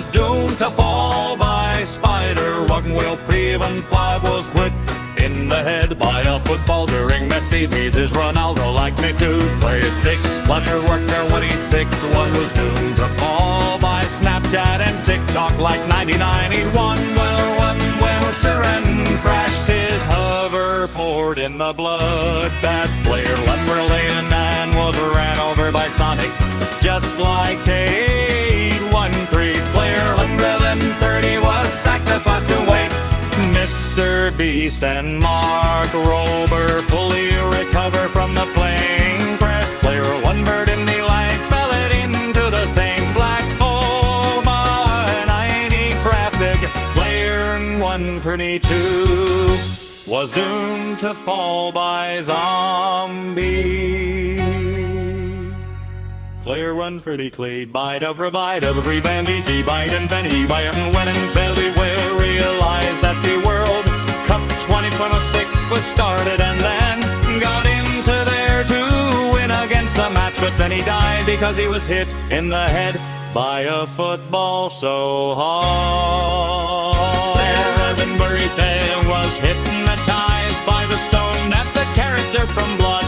doomed to fall by spider. 1 Well 3 and 5 was hit in the head by a football during Messi V's Ronaldo like me too. Player 6 Flutter Worker 26 was doomed to fall by Snapchat and TikTok like 1991. Well Siren crashed his hoverboard in the bloodbath. Player Lumberland Man was ran over by Sonic just like 813. Player 130 was sacrificed to wait. Mr. Beast and Mark Rober fully recover from the plane crash. Player 1 bird in the lights fell it into the same black hole by 90 graphic. Player 132 was doomed to fall by zombie. Player 130 Clay bite of revive of every bandy bite and Benny by and when and belly will realize that the World Cup 2026 was started and then got into there to win against the match, but then he died because he was hit in the head by a football so hard. Evan Burrito was hypnotized by the stone that the character from Blood,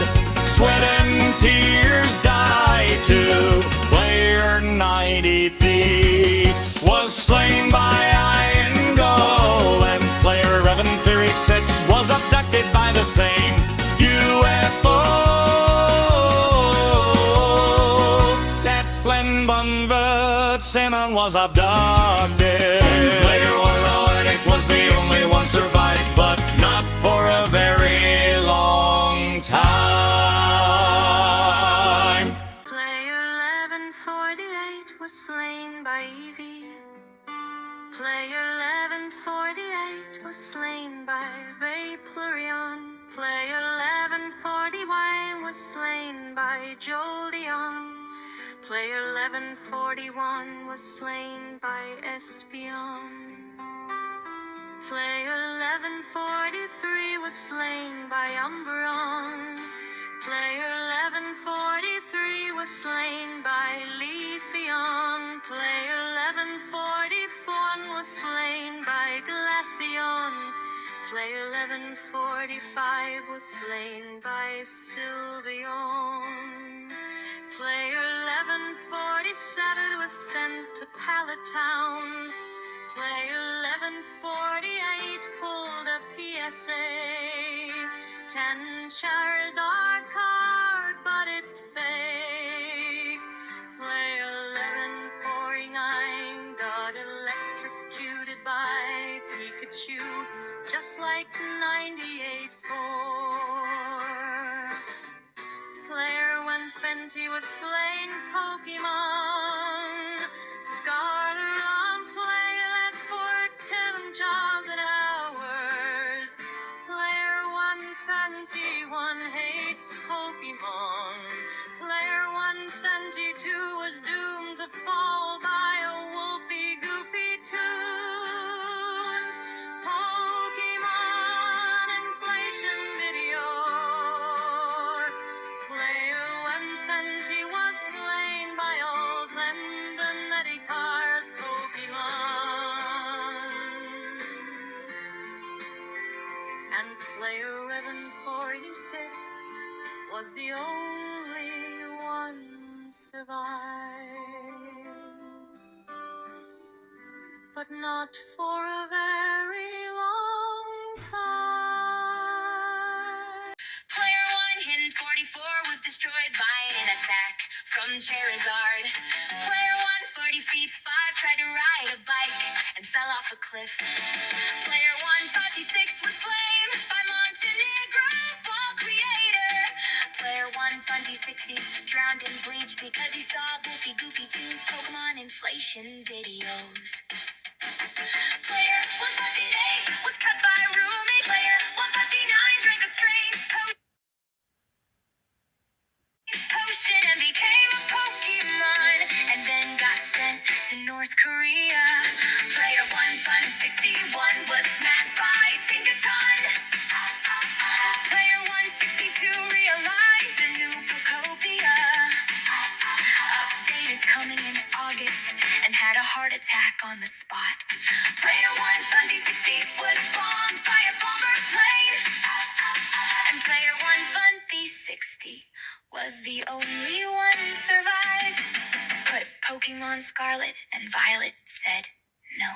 Sweat and Tears died to. Player 93 was slain by Iron Golem. Player 1136 was abducted by the same UFO that Glenn Bunvert Simon was abducted. Player 108 was the only one survived, but not for a very long time. Player 1148 was slain by Evie. Player 1148 was slain by Vaporeon. Player 1141 was slain by Jolteon. Player 1141 was slain by Espion. Player was slain by Umbreon. Player 1143 was slain by Leafeon. Player 1144 was slain by Glaceon. Player 1145 was slain by Sylveon. Player 1147 was sent to Palatown. Player 1148 pulled a PSA. 10 Charizard card, but it's fake. Player 1149 got electrocuted by Pikachu, just like 98-4. Player when Fenty was playing Pokemon. Scarlet on play let for 10 jobs and hours. Player 121 hates Pokemon. Player 172 was doomed to fall by a wolfy goofy tunes. Pokemon inflation video. Player 170 was slain by old London Eddie Carr's Pokemon. And player 1146 was the only one survived. But not for a very long time. Player 1 hidden 44 was destroyed by an attack from Charizard. Player 1 40 feet 5 tried to ride a bike and fell off a cliff. Player 156 was slain by Montenegro Ball Creator. Player 160s drowned in bleach because he saw goofy tunes Pokemon inflation videos. Player 158 was cut by a roommate. Player 159 drank a strange potion and became a Pokemon, and then got sent to North Korea. Player 161 was smashed by Tinkaton. Player 162 realized a new Pokopia update is coming in August and had a heart attack on the spot. Player 160 was bombed by a bomber plane, and player 160 was the only one survived. But Pokemon Scarlet and Violet said no.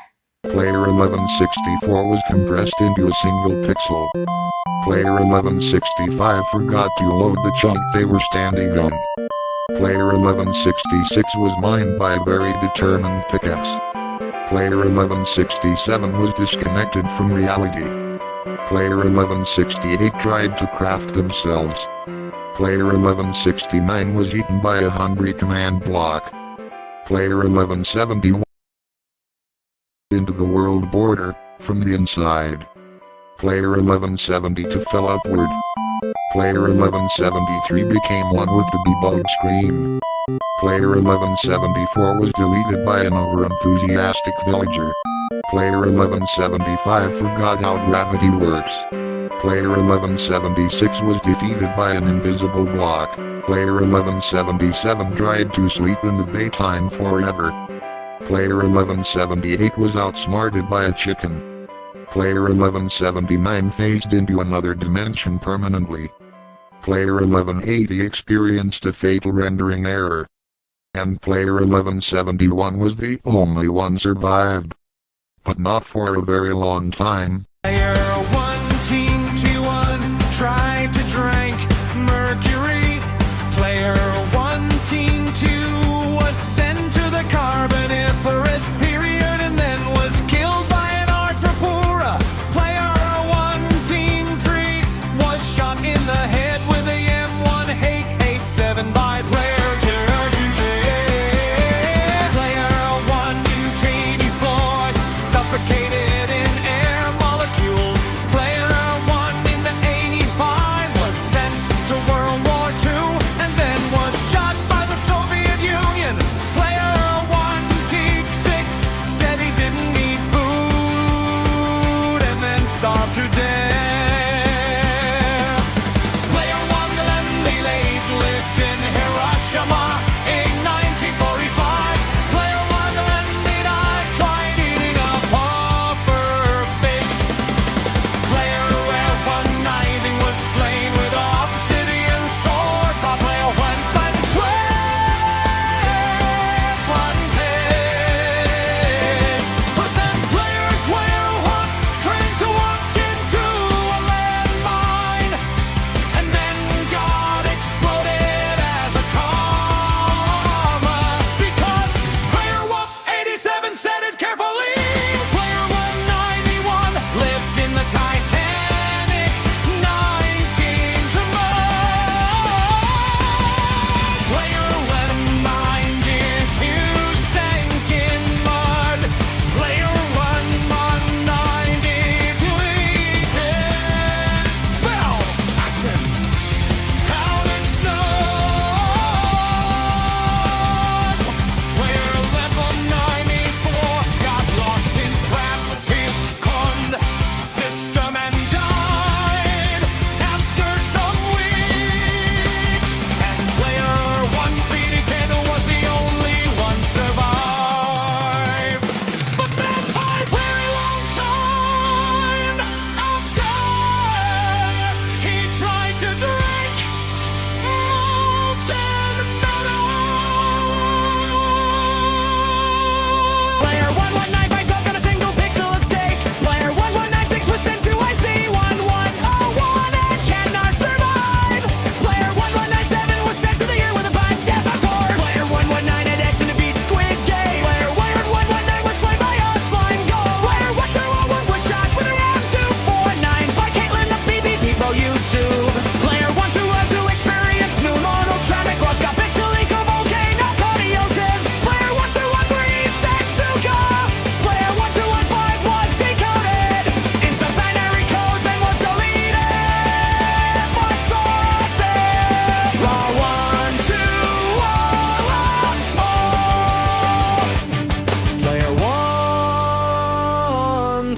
Player 1164 was compressed into a single pixel. Player 1165 forgot to load the chunk they were standing on. Player 1166 was mined by a very determined pickaxe. Player 1167 was disconnected from reality. Player 1168 tried to craft themselves. Player 1169 was eaten by a hungry command block. Player 1171 into the world border from the inside. Player 1172 fell upward. Player 1173 became one with the debug screen. Player 1174 was deleted by an overenthusiastic villager. Player 1175 forgot how gravity works. Player 1176 was defeated by an invisible block. Player 1177 tried to sleep in the daytime forever. Player 1178 was outsmarted by a chicken. Player 1179 phased into another dimension permanently. Player 1180 experienced a fatal rendering error. And player 1171 was the only one survived. But not for a very long time. Player 1-Team-2-1 tried to drink mercury. Player 1-Team-2 was sent to the Carboniferous period and then was killed by an Arthropora. Player 1-Team-3 was shot in the head with a M1-887 by player 2. Player 1-Mutated suffocated in air molecules. Player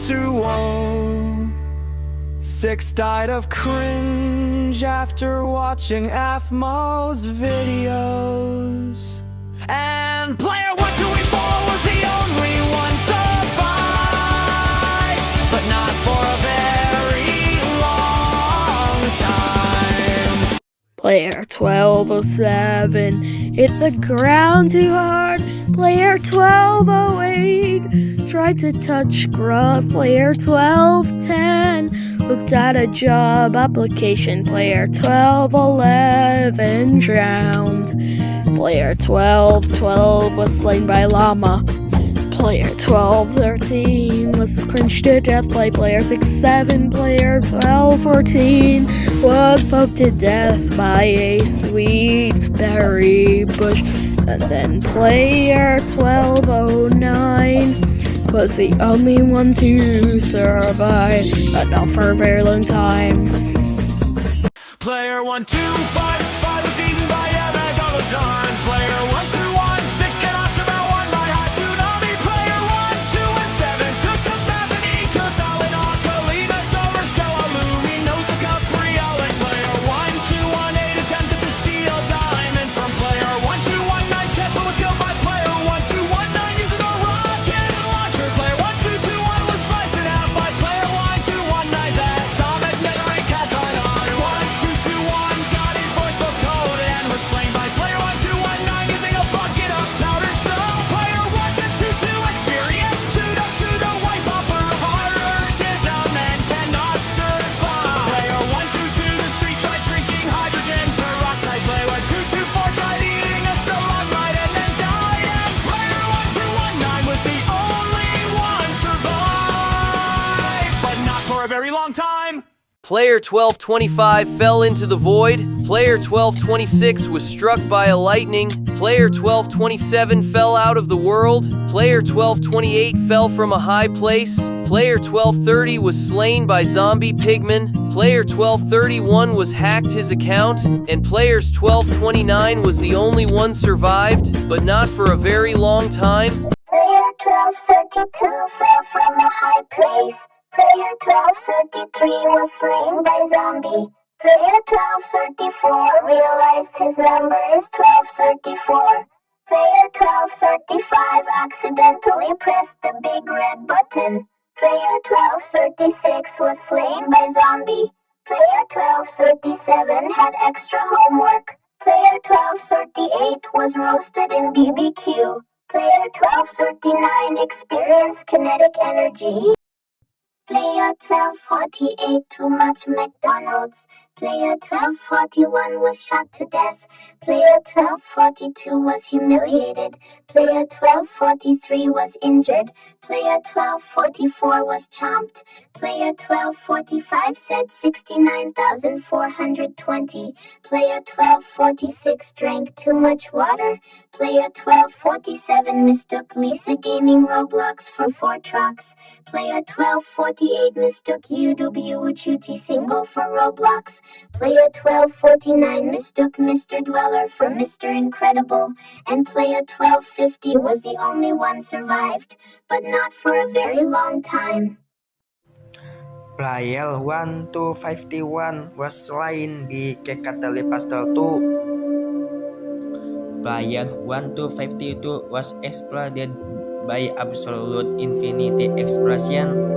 121. 6 died of cringe after watching Athmo's videos. And player 1234 was the only one survived, but not for a very long time. Player 1207 hit the ground too hard. Player 1208 tried to touch grass. Player 1210 looked at a job application. Player 1211 drowned. Player 1212 was slain by llama. Player 1213 was cringed to death by player 67. Player 1214 was poked to death by a sweet berry bush. And then player 1209 was the only one to survive, but not for a very long time. Player 1255 was eaten by a megalodon. Player 1216 got lost about one by hot tsunami. Player 1217 took to Bethany, Kozalin, Akalina, Summer, Stella, Luminosa, Capriolet. Player 1218 attempted to steal diamonds from player 1219. Chessman was killed by player 1219 using a rocket launcher. Player 1221 was sliced in half by player 1219's atomic memory katon on. 1221 got his voice vocoded and was slain by player 1219 using a bucket of powdered snow. Player 1222 experienced pseudo white bumper heartism and cannot survive. Player 1223 tried drinking hydrogen peroxide. Player 1224 tried eating a stalagmite and then died. And player 1219 was the only one survived, but not for a very long time. Player 1225 fell into the void. Player 1226 was struck by a lightning. Player 1227 fell out of the world. Player 1228 fell from a high place. Player 1230 was slain by zombie pigmen. Player 1231 was hacked his account. And players 1229 was the only one survived, but not for a very long time. Player 1232 fell from a high place. Player 1233 was slain by zombie. Player 1234 realized his number is 1234. Player 1235 accidentally pressed the big red button. Player 1236 was slain by zombie. Player 1237 had extra homework. Player 1238 was roasted in BBQ. Player 1239 experienced kinetic energy. Player 1248 too much McDonald's. Player 1241 was shot to death. Player 1242 was humiliated. Player 1243 was injured. Player 1244 was chomped. Player 1245 said 69,420. Player 1246 drank too much water. Player 1247 mistook Lisa Gaming Roblox for Fortrox. Player 1248 mistook UWUChuti Single for Roblox. Player 1249 mistook Mr. Dweller for Mr. Incredible. And player 1250 was the only one survived, but not for a very long time. Player 1251 was slain di Kekateli Pastel 2. Player 1252 was exploded by absolute infinity explosion.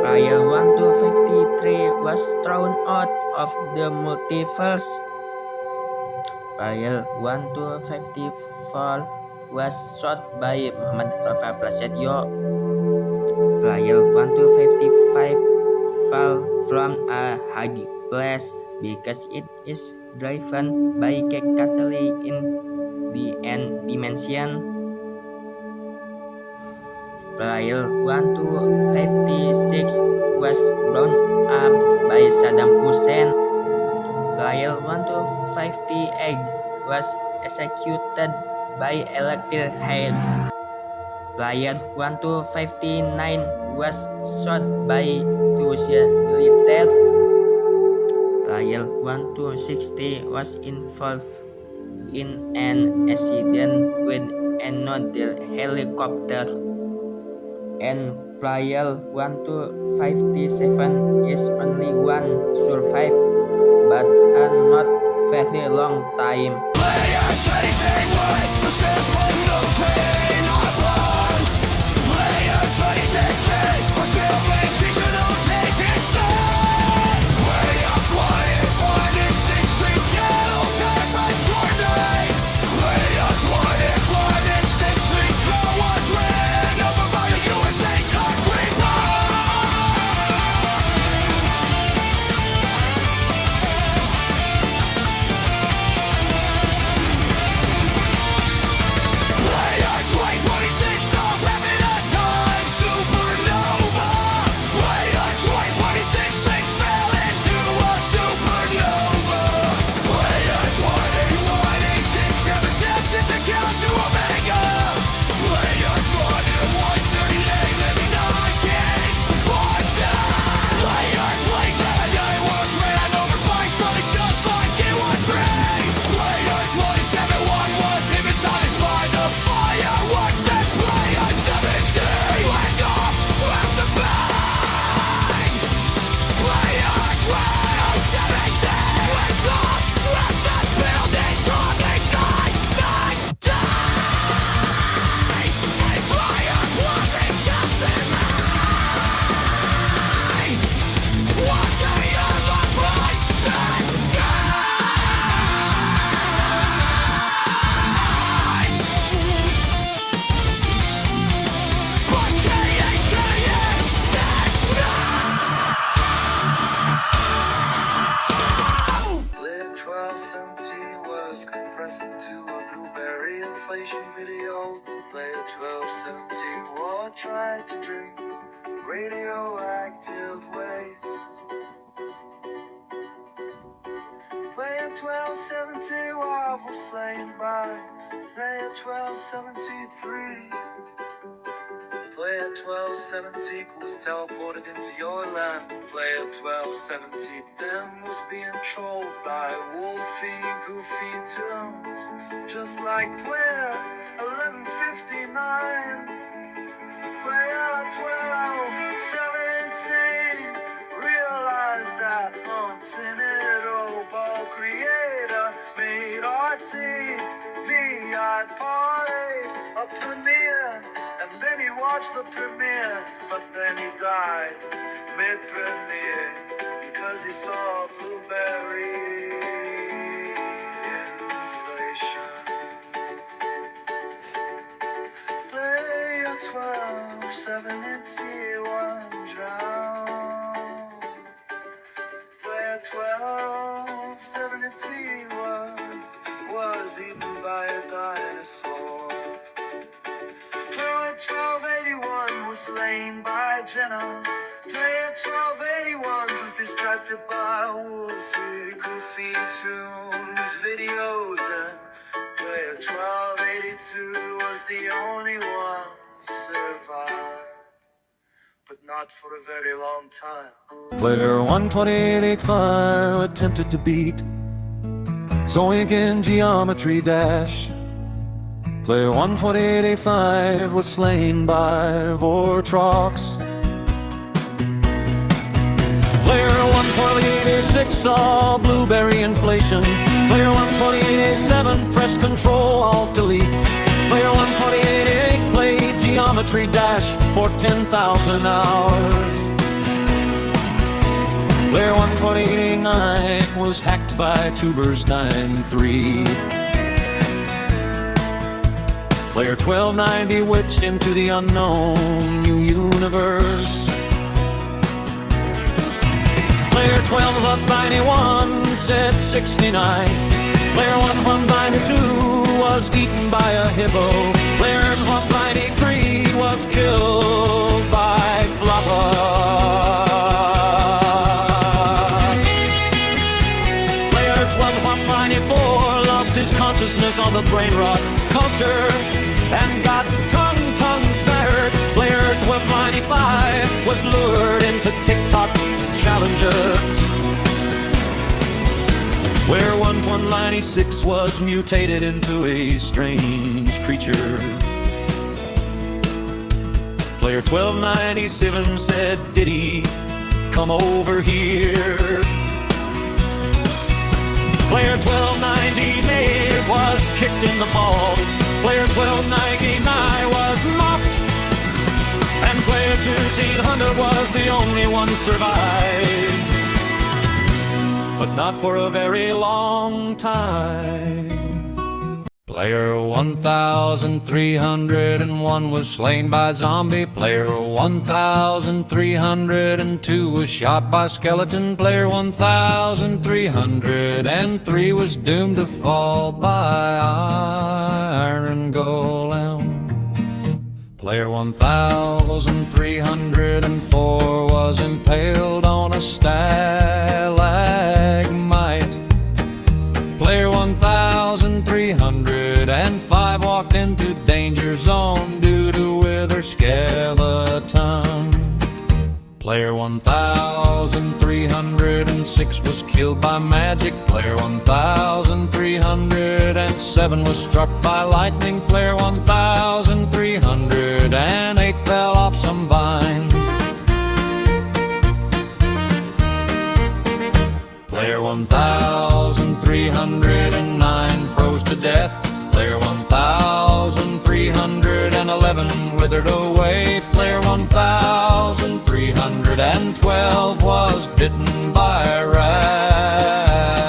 Player 1253 was thrown out of the multiverse. Player 1254 was shot by Muhammad Alfa Prasetyo. Player 1255 fell from a high place because it is driven by Kekateli in the end dimension. Player 1256 was blown up by Saddam Hussein. Player 1258 was executed by electric-head. Player 1259 was shot by suicidal. Player 1260 was involved in an accident with another helicopter and player 157 is only one survived, but a not very long time. compressed into a blueberry inflation video. Player 1270 war tried to drink radioactive waste. Player 1270 war was slain by player 1273. Player 1270 was teleported into your land. Player 1270 then was being trolled by wolfy, goofy tunes, just like player 1159. Player 1217 realized that timid old creator made RTVI party a premiere. And then he watched the premiere, but then he died mid-premiere because he saw blueberry inflation. Player 1271 drowned. Player 1270 was eaten by a dinosaur. Player 1281 was slain by Jenna. Player 1281 was distracted by wolfy, goofy tunes, videos, and player 1282 was the only one who survived, but not for a very long time. Player 12885 attempted to beat Zoink in Geometry Dash. Player 12885 was slain by Vortrox. Player 12886 saw blueberry inflation. Player 12887 pressed Control Alt Delete. Player 12888 played Geometry Dash for 10,000 hours. Player 12889 was hacked by Tubers93. Player 1290 witched into the unknown new universe. Player 1291 said 69. Player 1192 was eaten by a hippo. Player 193 was killed by Flopper. Player 124 lost his consciousness on the brain rot culture and got tongue-sired. Player 1295 was lured into TikTok challenges, where 1196 was mutated into a strange creature. Player 1297 said, Diddy, come over here. Player 1298 was kicked in the balls. Player 1299 was mocked. And player 1300 was the only one survived. But not for a very long time. Player 1301 was slain by zombie. Player 1302 was shot by skeleton. Player 1303 was doomed to fall by iron golem. Player 1304 was impaled on a stalagmite. Player 1305 walked into danger zone due to wither skeleton. Player 1306 was killed by magic. Player 1307 was struck by lightning. Player 1308 fell off some vines. Player 1309 froze to death. Player 1311 withered away. Player 1312 was bitten by a ravager.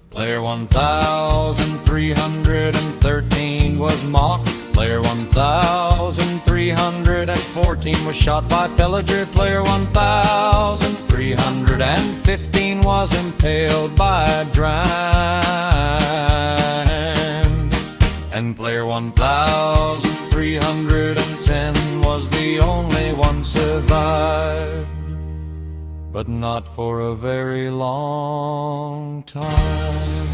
Player 1313 was mocked. Player 1314 was shot by pillager. Player 1315 was impaled by a drand. And player 1310 was the only one survived. But not for a very long time.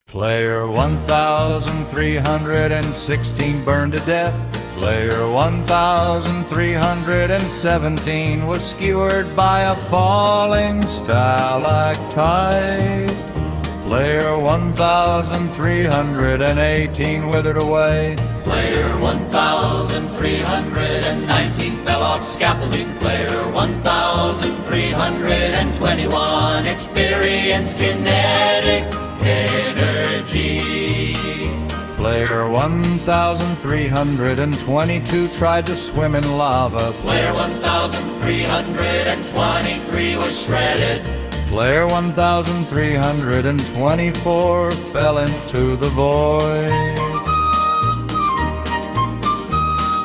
Player 1316 burned to death. Player 1317 was skewered by a falling stalactite. Player 1318 withered away. Player 1319 fell off scaffolding. Player 1321 experienced kinetic energy. Player 1322 tried to swim in lava. Player 1323 was shredded. Player 1324 fell into the void.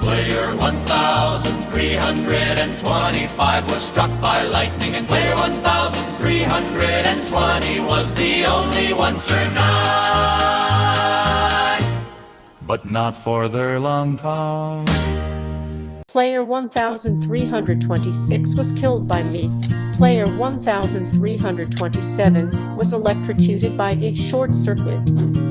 Player 1325 was struck by lightning, and player 1320 was the only one survived. But not for their long time. Player 1326 was killed by me. Player 1327 was electrocuted by a short circuit.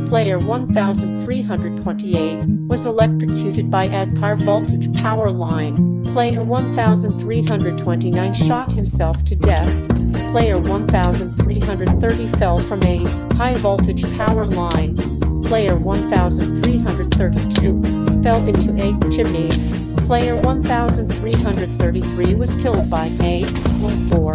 Player 1328 was electrocuted by a high voltage power line. Player 1329 shot himself to death. Player 1330 fell from a high voltage power line. Player 1332 fell into a chimney. Player 1333 was killed by a war.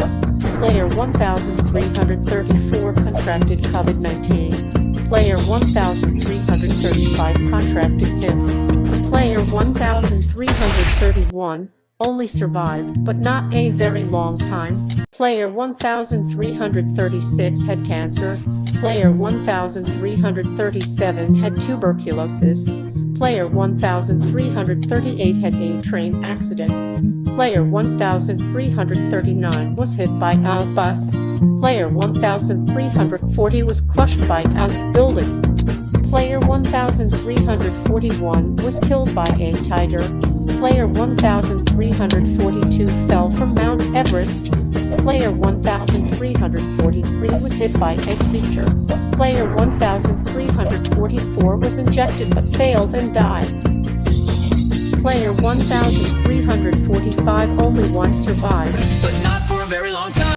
Player 1334 contracted COVID-19. Player 1335 contracted HIV. Player 1331 only survived, but not a very long time. Player 1336 had cancer. Player 1337 had tuberculosis. Player 1338 had a train accident. Player 1339 was hit by a bus. Player 1340 was crushed by a building. Player 1341 was killed by a tiger. Player 1342 fell from Mount Everest. Player 1343 was hit by a creature. Player 1344 was injected but failed and died. Player 1345 only one survived. But not